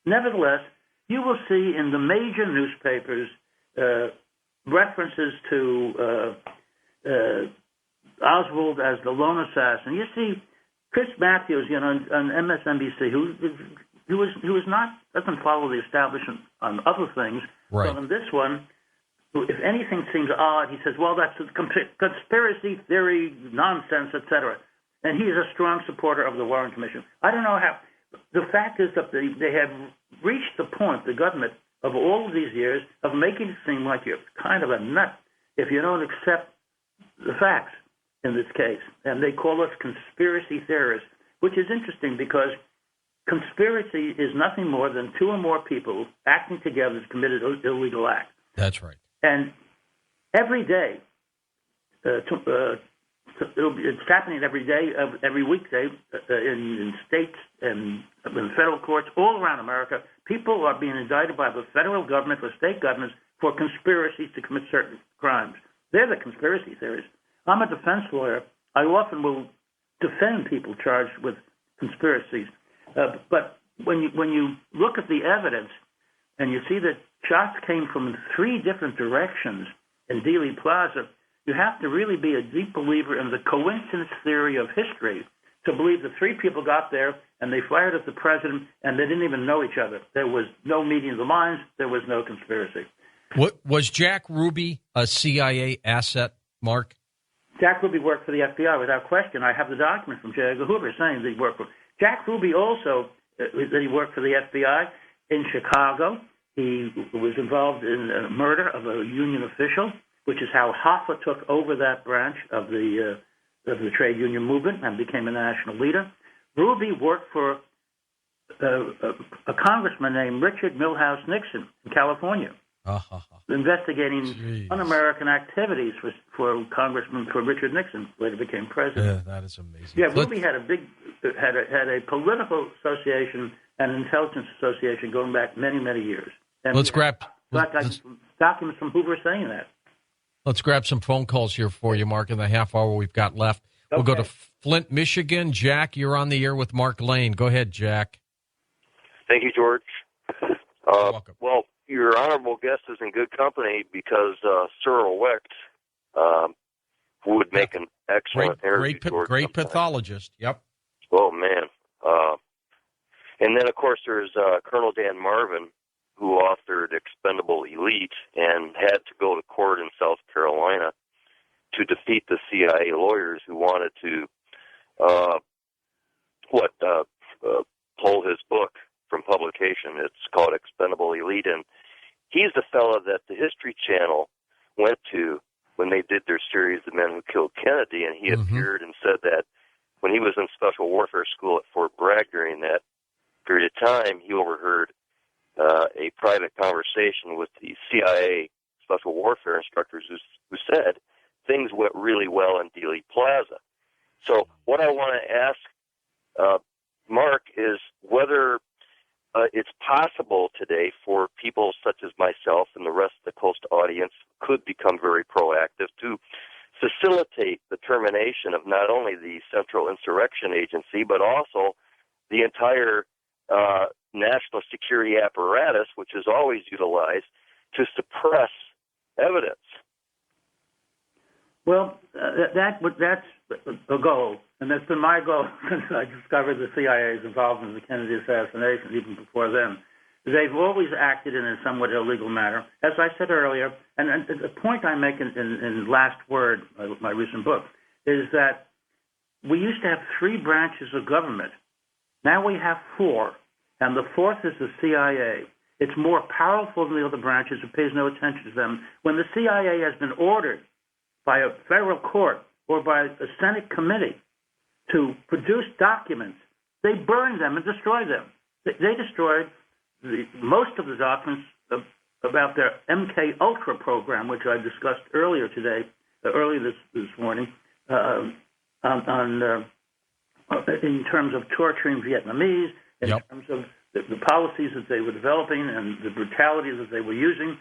nevertheless, you will see in the major newspapers references to Oswald as the lone assassin. You see Chris Matthews, on MSNBC, who doesn't follow the establishment on other things. Right. But on this one, if anything seems odd, he says, well, that's a conspiracy theory, nonsense, etc. And he is a strong supporter of the Warren Commission. I don't know the fact is that they have reached the point, the government, of all of these years, of making it seem like you're kind of a nut if you don't accept the facts in this case. And they call us conspiracy theorists, which is interesting because conspiracy is nothing more than two or more people acting together to commit an illegal act. That's right. And every day, it's happening every day, every weekday in states and in federal courts all around America. People are being indicted by the federal government or state governments for conspiracies to commit certain crimes. They're the conspiracy theorists. I'm a defense lawyer. I often will defend people charged with conspiracies. But when you look at the evidence and you see that shots came from 3 different directions in Dealey Plaza, you have to really be a deep believer in the coincidence theory of history to believe that 3 people got there and they fired at the president and they didn't even know each other. There was no meeting of the minds. There was no conspiracy. What, was Jack Ruby a CIA asset, Mark? Jack Ruby worked for the FBI without question. I have the document from J. Edgar Hoover saying that he worked for Jack Ruby also, that he worked for the FBI in Chicago. He was involved in a murder of a union official, which is how Hoffa took over that branch of the trade union movement and became a national leader. Ruby worked for a congressman named Richard Milhouse Nixon in California, investigating un-American activities for Richard Nixon, later became president. Yeah, that is amazing. Yeah, Ruby had a political association and intelligence association going back many, many years. And let's grab documents from Hoover saying that. Let's grab some phone calls here for you, Mark, in the half hour we've got left. We'll go to Flint, Michigan. Jack, you're on the air with Mark Lane. Go ahead, Jack. Thank you, George. You're welcome. Well, your honorable guest is in good company because Cyril Wecht would make an excellent interview. Great pathologist. Yep. Oh, man. And then, of course, there's Colonel Dan Marvin, who authored Expendable Elite and had to go to court in South Carolina to defeat the CIA lawyers who wanted to pull his book from publication. It's called Expendable Elite, and he's the fellow that the History Channel went to when they did their series, The Men Who Killed Kennedy, and he appeared and said that when he was in Special Warfare School at Fort Bragg during that period of time, he overheard a private conversation with the CIA Special Warfare instructors who said things went really well in Dealey Plaza. So what I want to ask Mark is whether it's possible today for people such as myself and the rest of the Coast audience could become very proactive to facilitate the termination of not only the Central Insurrection Agency, but also the entire national security apparatus, which is always utilized to suppress evidence. Well, that's a goal, and that's been my goal since I discovered the CIA's involvement in the Kennedy assassination, even before then. They've always acted in a somewhat illegal manner. As I said earlier, and the point I make in Last Word, my recent book, is that we used to have 3 branches of government. Now we have 4, and the 4th is the CIA. It's more powerful than the other branches. It pays no attention to them. When the CIA has been ordered by a federal court or by a Senate committee to produce documents, they burn them and destroy them. They destroyed most of the documents about their MK Ultra program, which I discussed earlier this morning, in terms of torturing Vietnamese, in terms of the policies that they were developing and the brutality that they were using.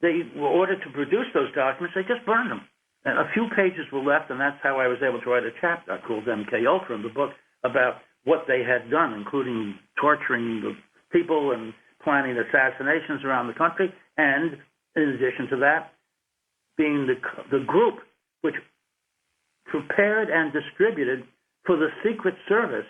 They were ordered to produce those documents. They just burned them. And a few pages were left, and that's how I was able to write a chapter called MK Ultra in the book about what they had done, including torturing the people and planning assassinations around the country, and in addition to that, being the group which prepared and distributed for the Secret Service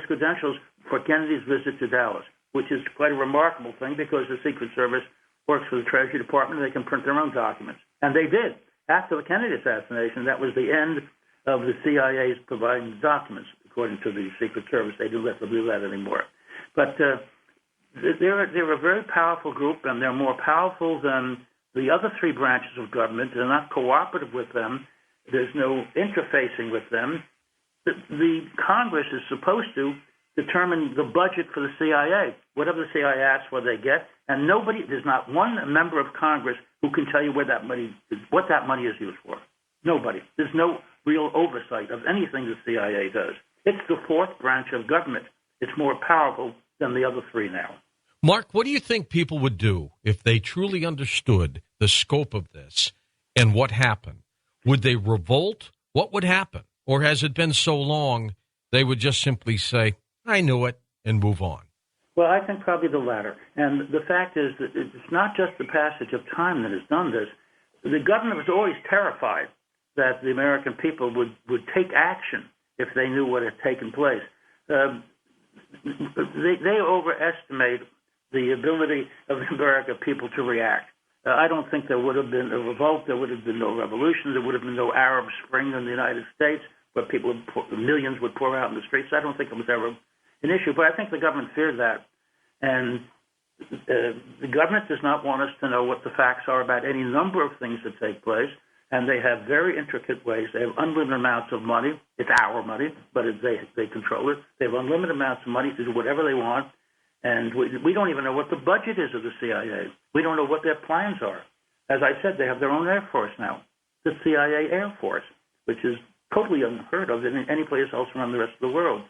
credentials for Kennedy's visit to Dallas, which is quite a remarkable thing because the Secret Service works for the Treasury Department. They can print their own documents. And they did. After the Kennedy assassination, that was the end of the CIA's providing documents. according to the Secret Service. They do let them do that anymore. But they're a very powerful group, and they're more powerful than the other three branches of government. They're not cooperative with them. There's no interfacing with them. The Congress is supposed to determine the budget for the CIA. Whatever the CIA asks for, they get. And there's not one member of Congress who can tell you what that money is used for. Nobody. There's no real oversight of anything the CIA does. It's the fourth branch of government. It's more powerful than the other three now. Mark, what do you think people would do if they truly understood the scope of this and what happened? Would they revolt? What would happen? Or has it been so long they would just simply say, I knew it, and move on? Well, I think probably the latter. And the fact is that it's not just the passage of time that has done this. The government was always terrified that the American people would take action if they knew what had taken place. They overestimate the ability of the American people to react. I don't think there would have been a revolt. There would have been no revolution. There would have been no Arab Spring in the United States where millions would pour out in the streets. I don't think it was ever an issue, but I think the government feared that. And the government does not want us to know what the facts are about any number of things that take place, and they have very intricate ways. They have unlimited amounts of money. It's our money, but they control it. They have unlimited amounts of money to do whatever they want, and we don't even know what the budget is of the CIA. We don't know what their plans are. As I said, they have their own Air Force now, the CIA Air Force, which is totally unheard of in any place else around the rest of the world.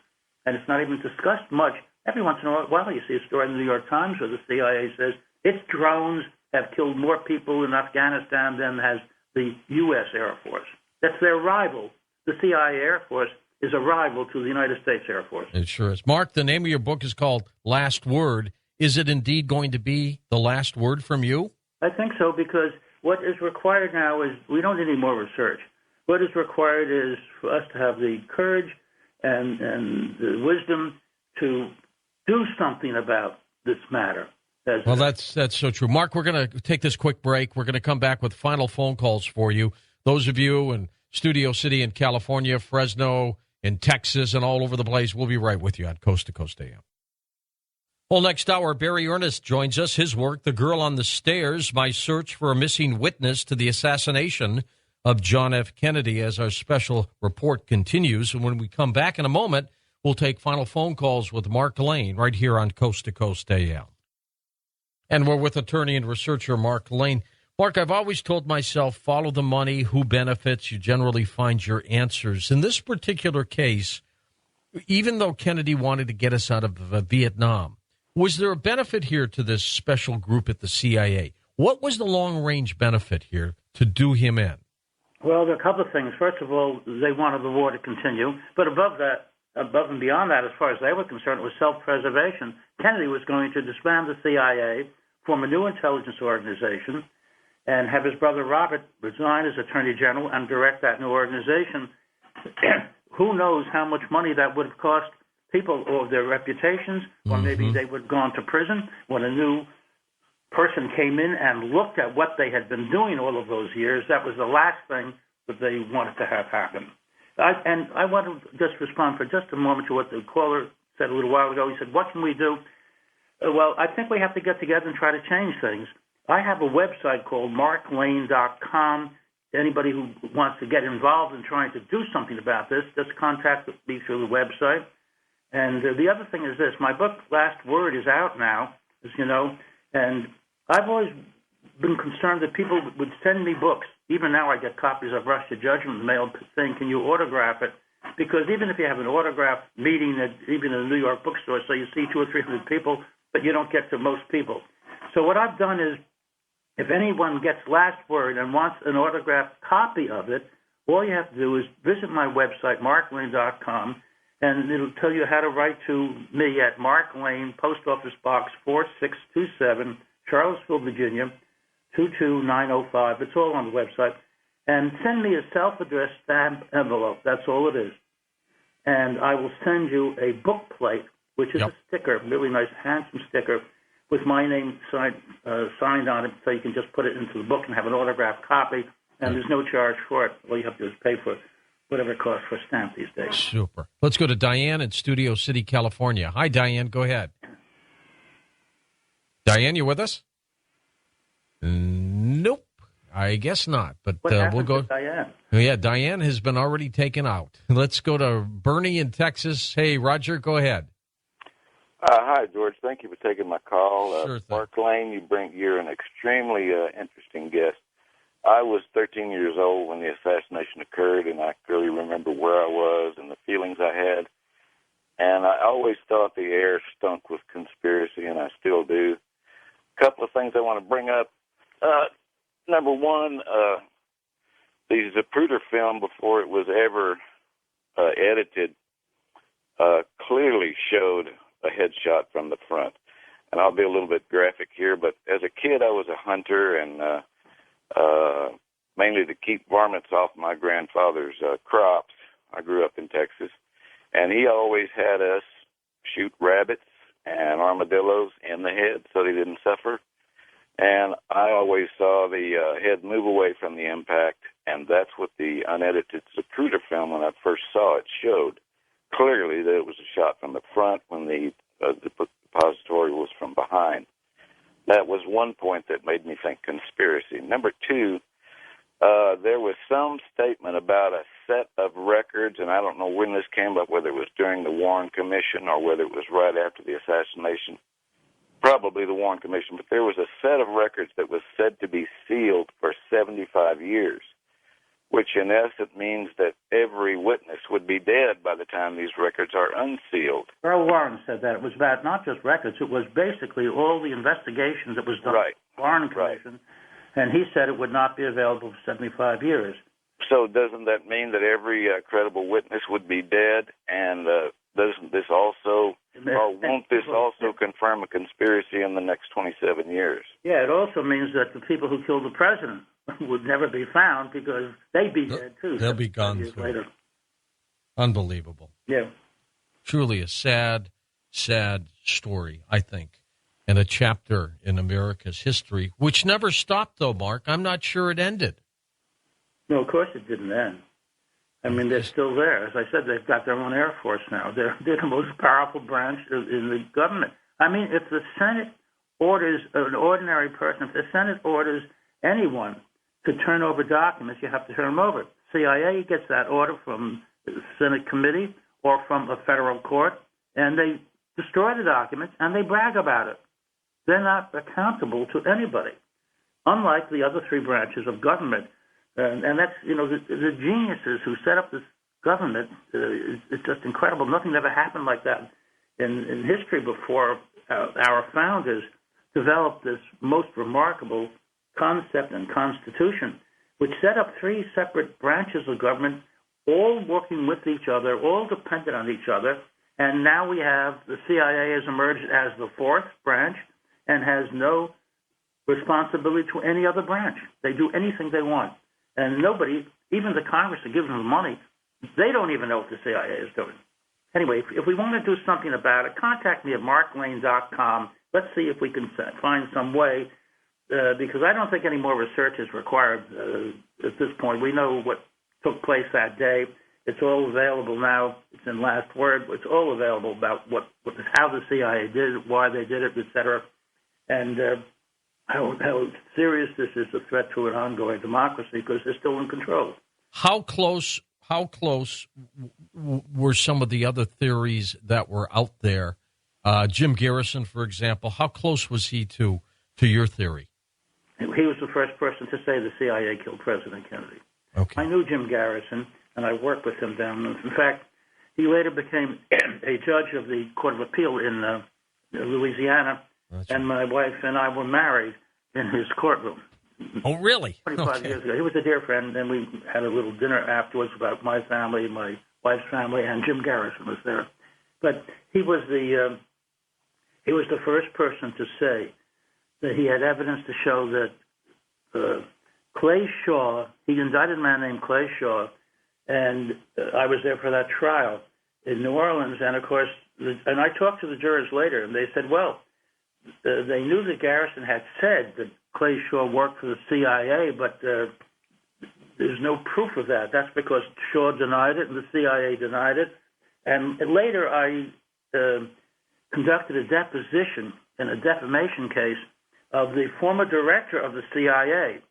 And it's not even discussed much. Every once in a while, you see a story in the New York Times where the CIA says its drones have killed more people in Afghanistan than has the U.S. Air Force. That's their rival. The CIA Air Force is a rival to the United States Air Force. It sure is. Mark, the name of your book is called Last Word. Is it indeed going to be the last word from you? I think so, because what is required now is we don't need any more research. What is required is for us to have the courage and the wisdom to do something about this matter. Well, that's so true. Mark, we're going to take this quick break. We're going to come back with final phone calls for you. Those of you in Studio City in California, Fresno, in Texas, and all over the place, we'll be right with you on Coast to Coast AM. Well, next hour, Barry Ernest joins us. His work, The Girl on the Stairs, My Search for a Missing Witness to the Assassination of John F. Kennedy, as our special report continues. And when we come back in a moment, we'll take final phone calls with Mark Lane right here on Coast to Coast AM. And we're with attorney and researcher Mark Lane. Mark, I've always told myself, follow the money, who benefits, you generally find your answers. In this particular case, even though Kennedy wanted to get us out of Vietnam, was there a benefit here to this special group at the CIA? What was the long-range benefit here to do him in? Well, there are a couple of things. First of all, they wanted the war to continue. But above and beyond that, as far as they were concerned, it was self-preservation. Kennedy was going to disband the CIA, form a new intelligence organization, and have his brother Robert resign as Attorney General and direct that new organization. Who knows how much money that would have cost people, or their reputations, or maybe they would have gone to prison when a new person came in and looked at what they had been doing all of those years. That was the last thing that they wanted to have happen. I want to just respond for just a moment to what the caller said a little while ago. He said, what can we do? Well, I think we have to get together and try to change things. I have a website called marklane.com. Anybody who wants to get involved in trying to do something about this, just contact me through the website. And the other thing is this. My book, Last Word, is out now, as you know, and I've always been concerned that people would send me books. Even now I get copies of Rush to Judgment in the mail saying, can you autograph it? Because even if you have an autograph meeting, even in a New York bookstore, so you see 200 or 300 people, but you don't get to most people. So what I've done is, if anyone gets Last Word and wants an autographed copy of it, all you have to do is visit my website, marklane.com, and it'll tell you how to write to me at Mark Lane, Post Office Box 4627, Charlottesville, Virginia, 22905. It's all on the website. And send me a self-addressed stamp envelope. That's all it is. And I will send you a book plate, which is a sticker, really nice, handsome sticker, with my name signed on it, so you can just put it into the book and have an autographed copy, and there's no charge for it. All you have to do is pay for whatever it costs for a stamp these days. Super. Let's go to Diane in Studio City, California. Hi, Diane. Go ahead. Diane, you with us? Nope. I guess not. But we'll go. To Diane? Yeah, Diane has been already taken out. Let's go to Bernie in Texas. Hey, Roger, go ahead. Hi, George. Thank you for taking my call. Sure thing. Mark Lane, you're an extremely interesting guest. I was 13 years old when the assassination occurred, and I clearly remember where I was and the feelings I had. And I always thought the air stunk with conspiracy, and I still do. A couple of things I want to bring up. Number one, the Zapruder film, before it was ever edited, clearly showed a headshot from the front. And I'll be a little bit graphic here, but as a kid, I was a hunter, and mainly to keep varmints off my grandfather's crops. I grew up in Texas, and he always had us shoot rabbits and armadillos in the head so they didn't suffer. And I always saw the head move away from the impact, and that's what the unedited Zapruder film, when I first saw it, showed clearly that it was a shot from the front when the depository was from behind. That was one point that made me think conspiracy. Number two, there was some statement about a set of records, and I don't know when this came up, whether it was during the Warren Commission or whether it was right after the assassination. Probably the Warren Commission, but there was a set of records that was said to be sealed for 75 years, which in essence means that every witness would be dead by the time these records are unsealed. Earl Warren said that. It was about not just records, it was basically all the investigations that was done by the Warren Commission, and he said it would not be available for 75 years. So doesn't that mean that every credible witness would be dead, and doesn't this also, or won't this also confirm a conspiracy in the next 27 years? Yeah, it also means that the people who killed the president would never be found because they'd be dead, too. They'll be gone years later. Unbelievable. Yeah. Truly a sad, sad story, I think, and a chapter in America's history, which never stopped, though, Mark. I'm not sure it ended. No, of course it didn't end. I mean, they're still there. As I said, they've got their own Air Force now. They're the most powerful branch in the government. I mean, if the Senate orders an ordinary person, if the Senate orders anyone to turn over documents, you have to turn them over. CIA gets that order from the Senate committee or from a federal court, and they destroy the documents, and they brag about it. They're not accountable to anybody, unlike the other three branches of government. And that's, the geniuses who set up this government, it's just incredible. Nothing ever happened like that in history before. Our founders developed this most remarkable concept and constitution, which set up three separate branches of government, all working with each other, all dependent on each other. And now we have the CIA has emerged as the fourth branch and has no responsibility to any other branch. They do anything they want. And nobody, even the Congress that gives them the money, they don't even know what the CIA is doing. Anyway, if we want to do something about it, contact me at marklane.com. Let's see if we can find some way, because I don't think any more research is required at this point. We know what took place that day. It's all available now. It's in last word. It's all available about how the CIA did it, why they did it, et cetera, and how serious this is a threat to an ongoing democracy because they're still in control. How close were some of the other theories that were out there? Jim Garrison, for example, how close was he to your theory? He was the first person to say the CIA killed President Kennedy. Okay. I knew Jim Garrison, and I worked with him down there. In fact, he later became a judge of the Court of Appeal in Louisiana, and my wife and I were married in his courtroom. Oh, really? 25 years ago. He was a dear friend, and we had a little dinner afterwards about my family, my wife's family, and Jim Garrison was there. But he was the first person to say that he had evidence to show that Clay Shaw, he indicted a man named Clay Shaw, and I was there for that trial in New Orleans, and of course, and I talked to the jurors later, and they said, well, they knew that Garrison had said that Clay Shaw worked for the CIA, but there's no proof of that. That's because Shaw denied it and the CIA denied it. And later I conducted a deposition in a defamation case of the former director of the CIA.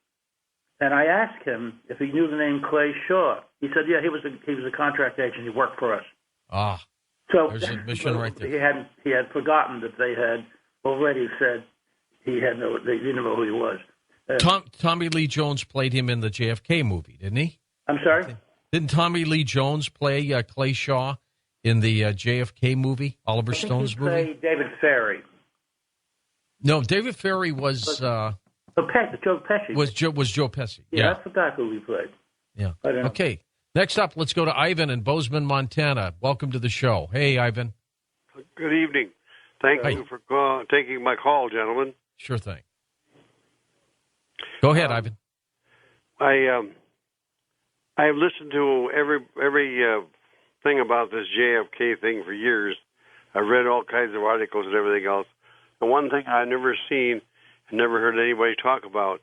And I asked him if he knew the name Clay Shaw. He said, yeah, he was a contract agent. He worked for us. Ah, so there's admission right there. He had forgotten that they had already said they didn't know who he was. Tommy Lee Jones played him in the JFK movie, didn't he? I'm sorry? Didn't Tommy Lee Jones play Clay Shaw in the JFK movie, Oliver Stone's movie? Played David Ferry. No, David Ferry was Joe Pesci. Was Joe Pesci. Yeah, I forgot who he played. Yeah. I don't know. Okay. Next up, let's go to Ivan in Bozeman, Montana. Welcome to the show. Hey, Ivan. Good evening. Thank you for taking my call, gentlemen. Sure thing. Go ahead, Ivan. I've listened to every thing about this JFK thing for years. I've read all kinds of articles and everything else. The one thing I've never seen and never heard anybody talk about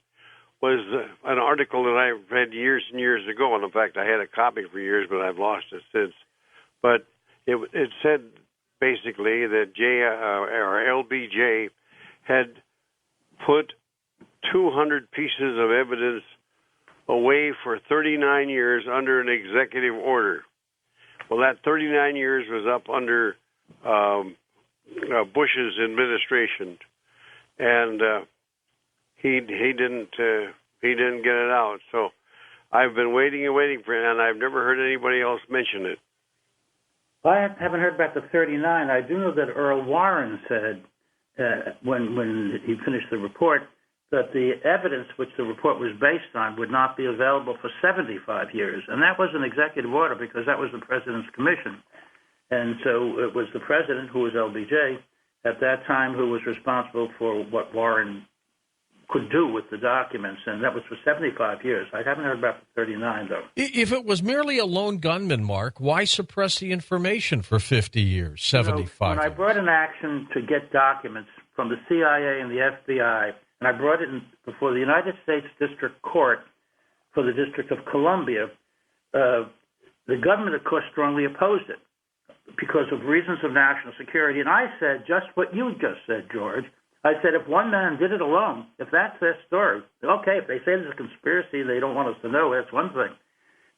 was an article that I read years and years ago. And in fact, I had a copy for years, but I've lost it since. But it said basically that LBJ had put 200 pieces of evidence away for 39 years under an executive order. Well, that 39 years was up under Bush's administration, and he didn't get it out. So I've been waiting and waiting for it, and I've never heard anybody else mention it. I haven't heard about the 39. I do know that Earl Warren said when he finished the report that the evidence which the report was based on would not be available for 75 years. And that was an executive order because that was the president's commission. And so it was the president, who was LBJ, at that time, who was responsible for what Warren could do with the documents. And that was for 75 years. I haven't heard about the 39, though. If it was merely a lone gunman, Mark, why suppress the information for 50 years, 75 When I brought an action to get documents from the CIA and the FBI, and I brought it before the United States District Court for the District of Columbia, the government, of course, strongly opposed it because of reasons of national security. And I said just what you just said, George. I said if one man did it alone, if that's their story, okay, if they say there's a conspiracy they don't want us to know, that's one thing.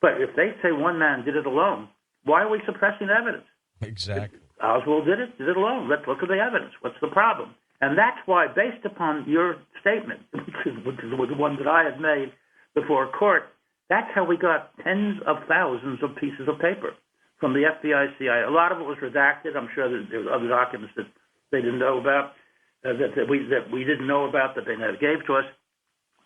But if they say one man did it alone, why are we suppressing evidence? Exactly. If Oswald did it alone. Let's look at the evidence. What's the problem? And that's why, based upon your statement, which is the one that I had made before court, that's how we got tens of thousands of pieces of paper from the FBI, CIA. A lot of it was redacted. I'm sure that there were other documents that they didn't know about, that we didn't know about, that they never gave to us.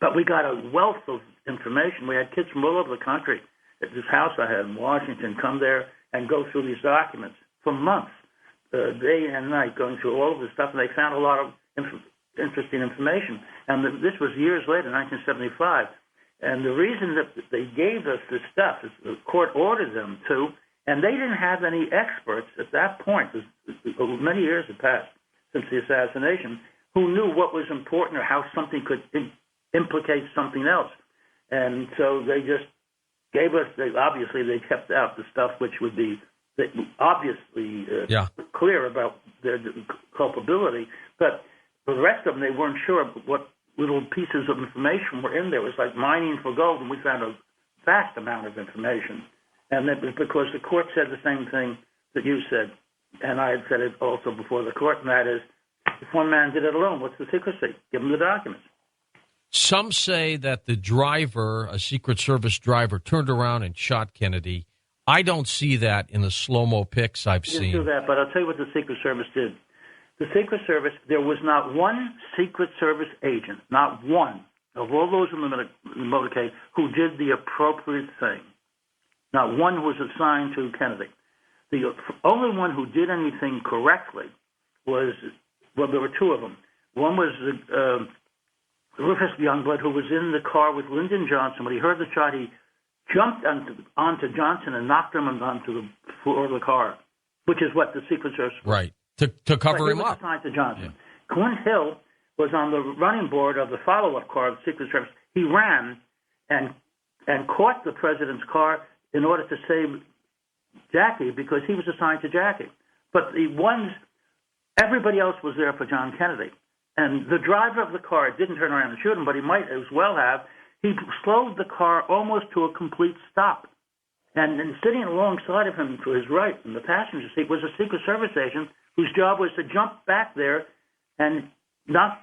But we got a wealth of information. We had kids from all over the country at this house I had in Washington come there and go through these documents for months. Day and night going through all of this stuff, and they found a lot of interesting information. And this was years later, 1975. And the reason that they gave us this stuff is the court ordered them to, and they didn't have any experts at that point. Many years had passed since the assassination, who knew what was important or how something could implicate something else. And so they just gave us, obviously they kept out the stuff which would be obviously clear about their culpability, but for the rest of them, they weren't sure what little pieces of information were in there. It was like mining for gold, and we found a vast amount of information. And that was because the court said the same thing that you said, and I had said it also before the court, and that is, if one man did it alone, what's the secrecy? Give him the documents. Some say that the driver, a Secret Service driver, turned around and shot Kennedy. I don't see that in the slow-mo pics I've seen. Didn't do that, but I'll tell you what the Secret Service did. The Secret Service, there was not one Secret Service agent, not one, of all those in the motorcade, who did the appropriate thing. Not one was assigned to Kennedy. The only one who did anything correctly was, well, there were two of them. One was Rufus Youngblood, who was in the car with Lyndon Johnson. When he heard the shot, he jumped onto Johnson and knocked him onto the floor of the car, which is what the Secret Service was. Right, to cover him up. He was assigned to Johnson. Yeah. Clint Hill was on the running board of the follow-up car of the Secret Service. He ran and and caught the president's car in order to save Jackie because he was assigned to Jackie. But everybody else was there for John Kennedy. And the driver of the car didn't turn around and shoot him, but he might as well have. He slowed the car almost to a complete stop. And sitting alongside of him to his right in the passenger seat was a Secret Service agent whose job was to jump back there and knock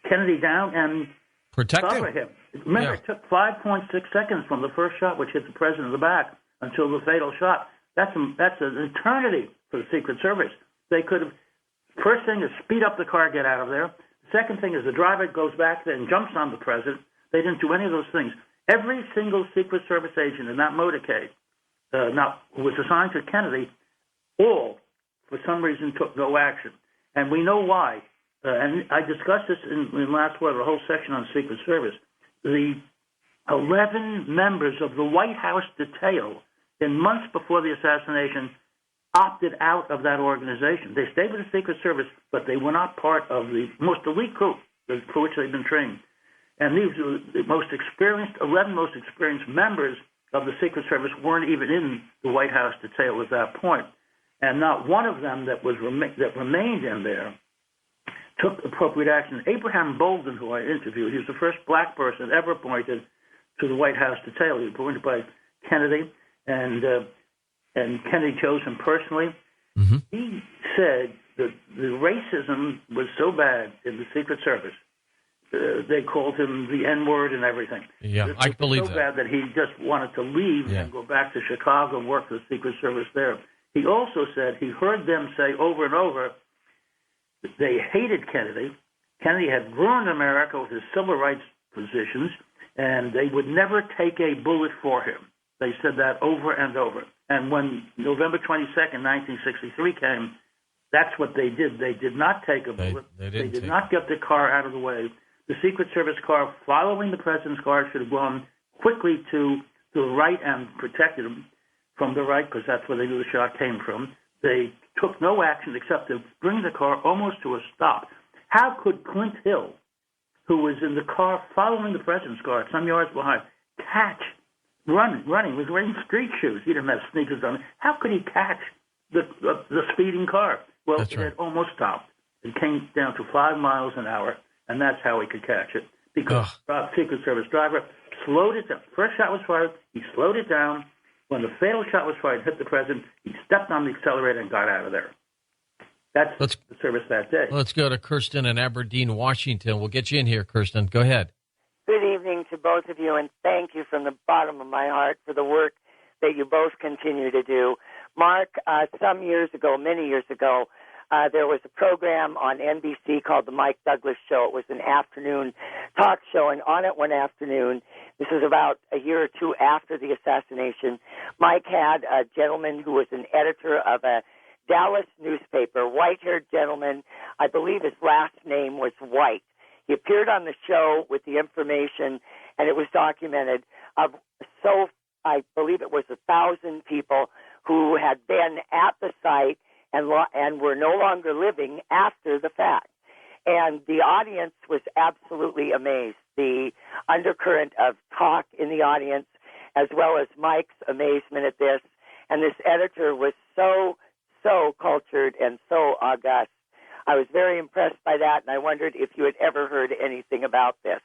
Kennedy down and protect him. Remember, It took 5.6 seconds from the first shot, which hit the president in the back, until the fatal shot. That's an eternity for the Secret Service. They could have, first thing is speed up the car, get out of there. The second thing is the driver goes back there and jumps on the president. They didn't do any of those things. Every single Secret Service agent in that motorcade who was assigned to Kennedy, all, for some reason, took no action. And we know why. And I discussed this in last word, a whole section on Secret Service. The 11 members of the White House detail in months before the assassination opted out of that organization. They stayed with the Secret Service, but they were not part of the most elite group for which they've been trained. And these were the 11 most experienced members of the Secret Service weren't even in the White House detail at that point. And not one of them that remained in there took appropriate action. Abraham Bolden, who I interviewed, he was the first black person ever appointed to the White House detail. He was appointed by Kennedy, and Kennedy chose him personally. Mm-hmm. He said that the racism was so bad in the Secret Service, they called him the N-word and everything. Yeah, I believe so bad that he just wanted to leave and go back to Chicago and work for the Secret Service there. He also said he heard them say over and over they hated Kennedy. Kennedy had ruined America with his civil rights positions, and they would never take a bullet for him. They said that over and over. And when November 22nd, 1963 came, that's what they did. They did not take a bullet. They did not get the car out of the way. The Secret Service car, following the president's car, should have gone quickly to the right and protected him from the right, because that's where they knew the shot came from. They took no action except to bring the car almost to a stop. How could Clint Hill, who was in the car following the president's car some yards behind, running, was wearing street shoes. He didn't have sneakers on. How could he catch the speeding car? Well, it had almost stopped. It came down to 5 miles an hour, and that's how he could catch it. Because the Secret Service driver slowed it down. First shot was fired. He slowed it down. When the fatal shot was fired, hit the president, he stepped on the accelerator and got out of there. That's the service that day. Let's go to Kirsten in Aberdeen, Washington. We'll get you in here, Kirsten. Go ahead. Good evening to both of you, and thank you from the bottom of my heart for the work that you both continue to do. Mark, many years ago, there was a program on NBC called The Mike Douglas Show. It was an afternoon talk show, and on it one afternoon, this was about a year or two after the assassination, Mike had a gentleman who was an editor of a Dallas newspaper, white-haired gentleman. I believe his last name was White. He appeared on the show with the information, and it was documented I believe it was 1,000 people who had been at the site and were no longer living after the fact. And the audience was absolutely amazed. The undercurrent of talk in the audience, as well as Mike's amazement at this. And this editor was so cultured and so august. I was very impressed by that, and I wondered if you had ever heard anything about this.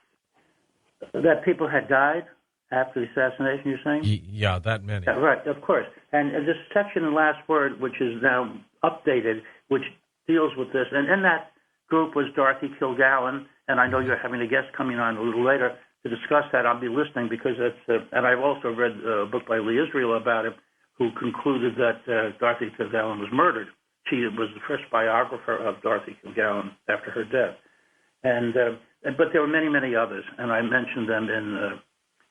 That people had died after the assassination, you're saying? Yeah, that many. Yeah, right, of course. And this section in Last Word, which is now updated, which deals with this, and in that group was Dorothy Kilgallen, and I know you're having a guest coming on a little later to discuss that. I'll be listening because it's, and I've also read a book by Lee Israel about it, who concluded that Dorothy Kilgallen was murdered. She was the first biographer of Dorothy Kilgallen after her death. But there were many, many others, and I mentioned them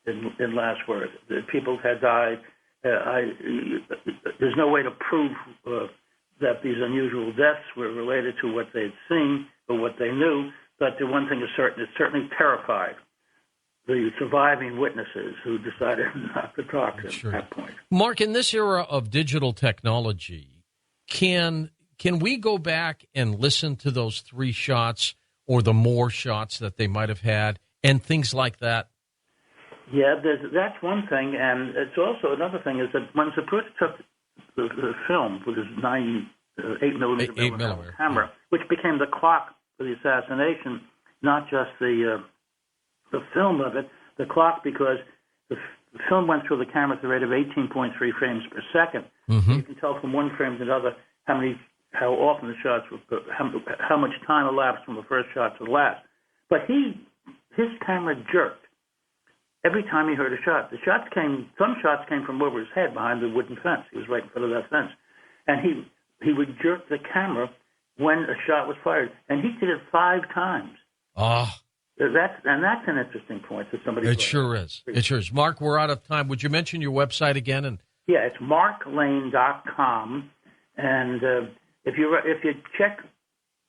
in Last Word. The people had died. There's no way to prove that these unusual deaths were related to what they'd seen or what they knew, but the one thing is certain, it certainly terrified the surviving witnesses who decided not to talk to him at that point. Mark, in this era of digital technology, can we go back and listen to those 3 shots or the more shots that they might have had and things like that? Yeah, that's one thing, and it's also another thing is that when Zapruder took the film with his 8 millimeter camera, which became the clock for the assassination, not just the film of it, the clock, because the film went through the camera at the rate of 18.3 frames per second. Mm-hmm. You can tell from one frame to another how often the shots were, how much time elapsed from the first shot to the last. But his camera jerked every time he heard a shot. Some shots came from over his head behind the wooden fence. He was right in front of that fence. And he would jerk the camera when a shot was fired. And he did it 5 times. Ah. That's an interesting point that somebody. It sure is. It sure is. Mark, we're out of time. Would you mention your website again? Yeah, it's marklane.com. And if you check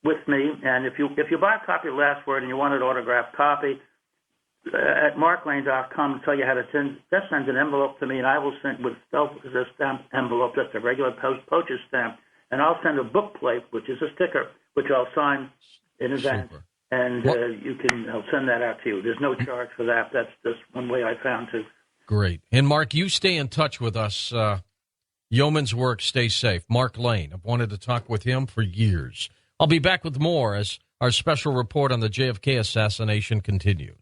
with me, and if you buy a copy of Last Word and you want an autographed copy, at marklane.com and tell you how to just send an envelope to me, and I will send with a stamp envelope, just a regular postage stamp, and I'll send a book plate, which is a sticker, which I'll sign in advance. Super. And I'll send that out to you. There's no charge for that. That's just one way I found to. Great. And Mark, you stay in touch with us. Yeoman's Work, stay safe. Mark Lane. I've wanted to talk with him for years. I'll be back with more as our special report on the JFK assassination continues.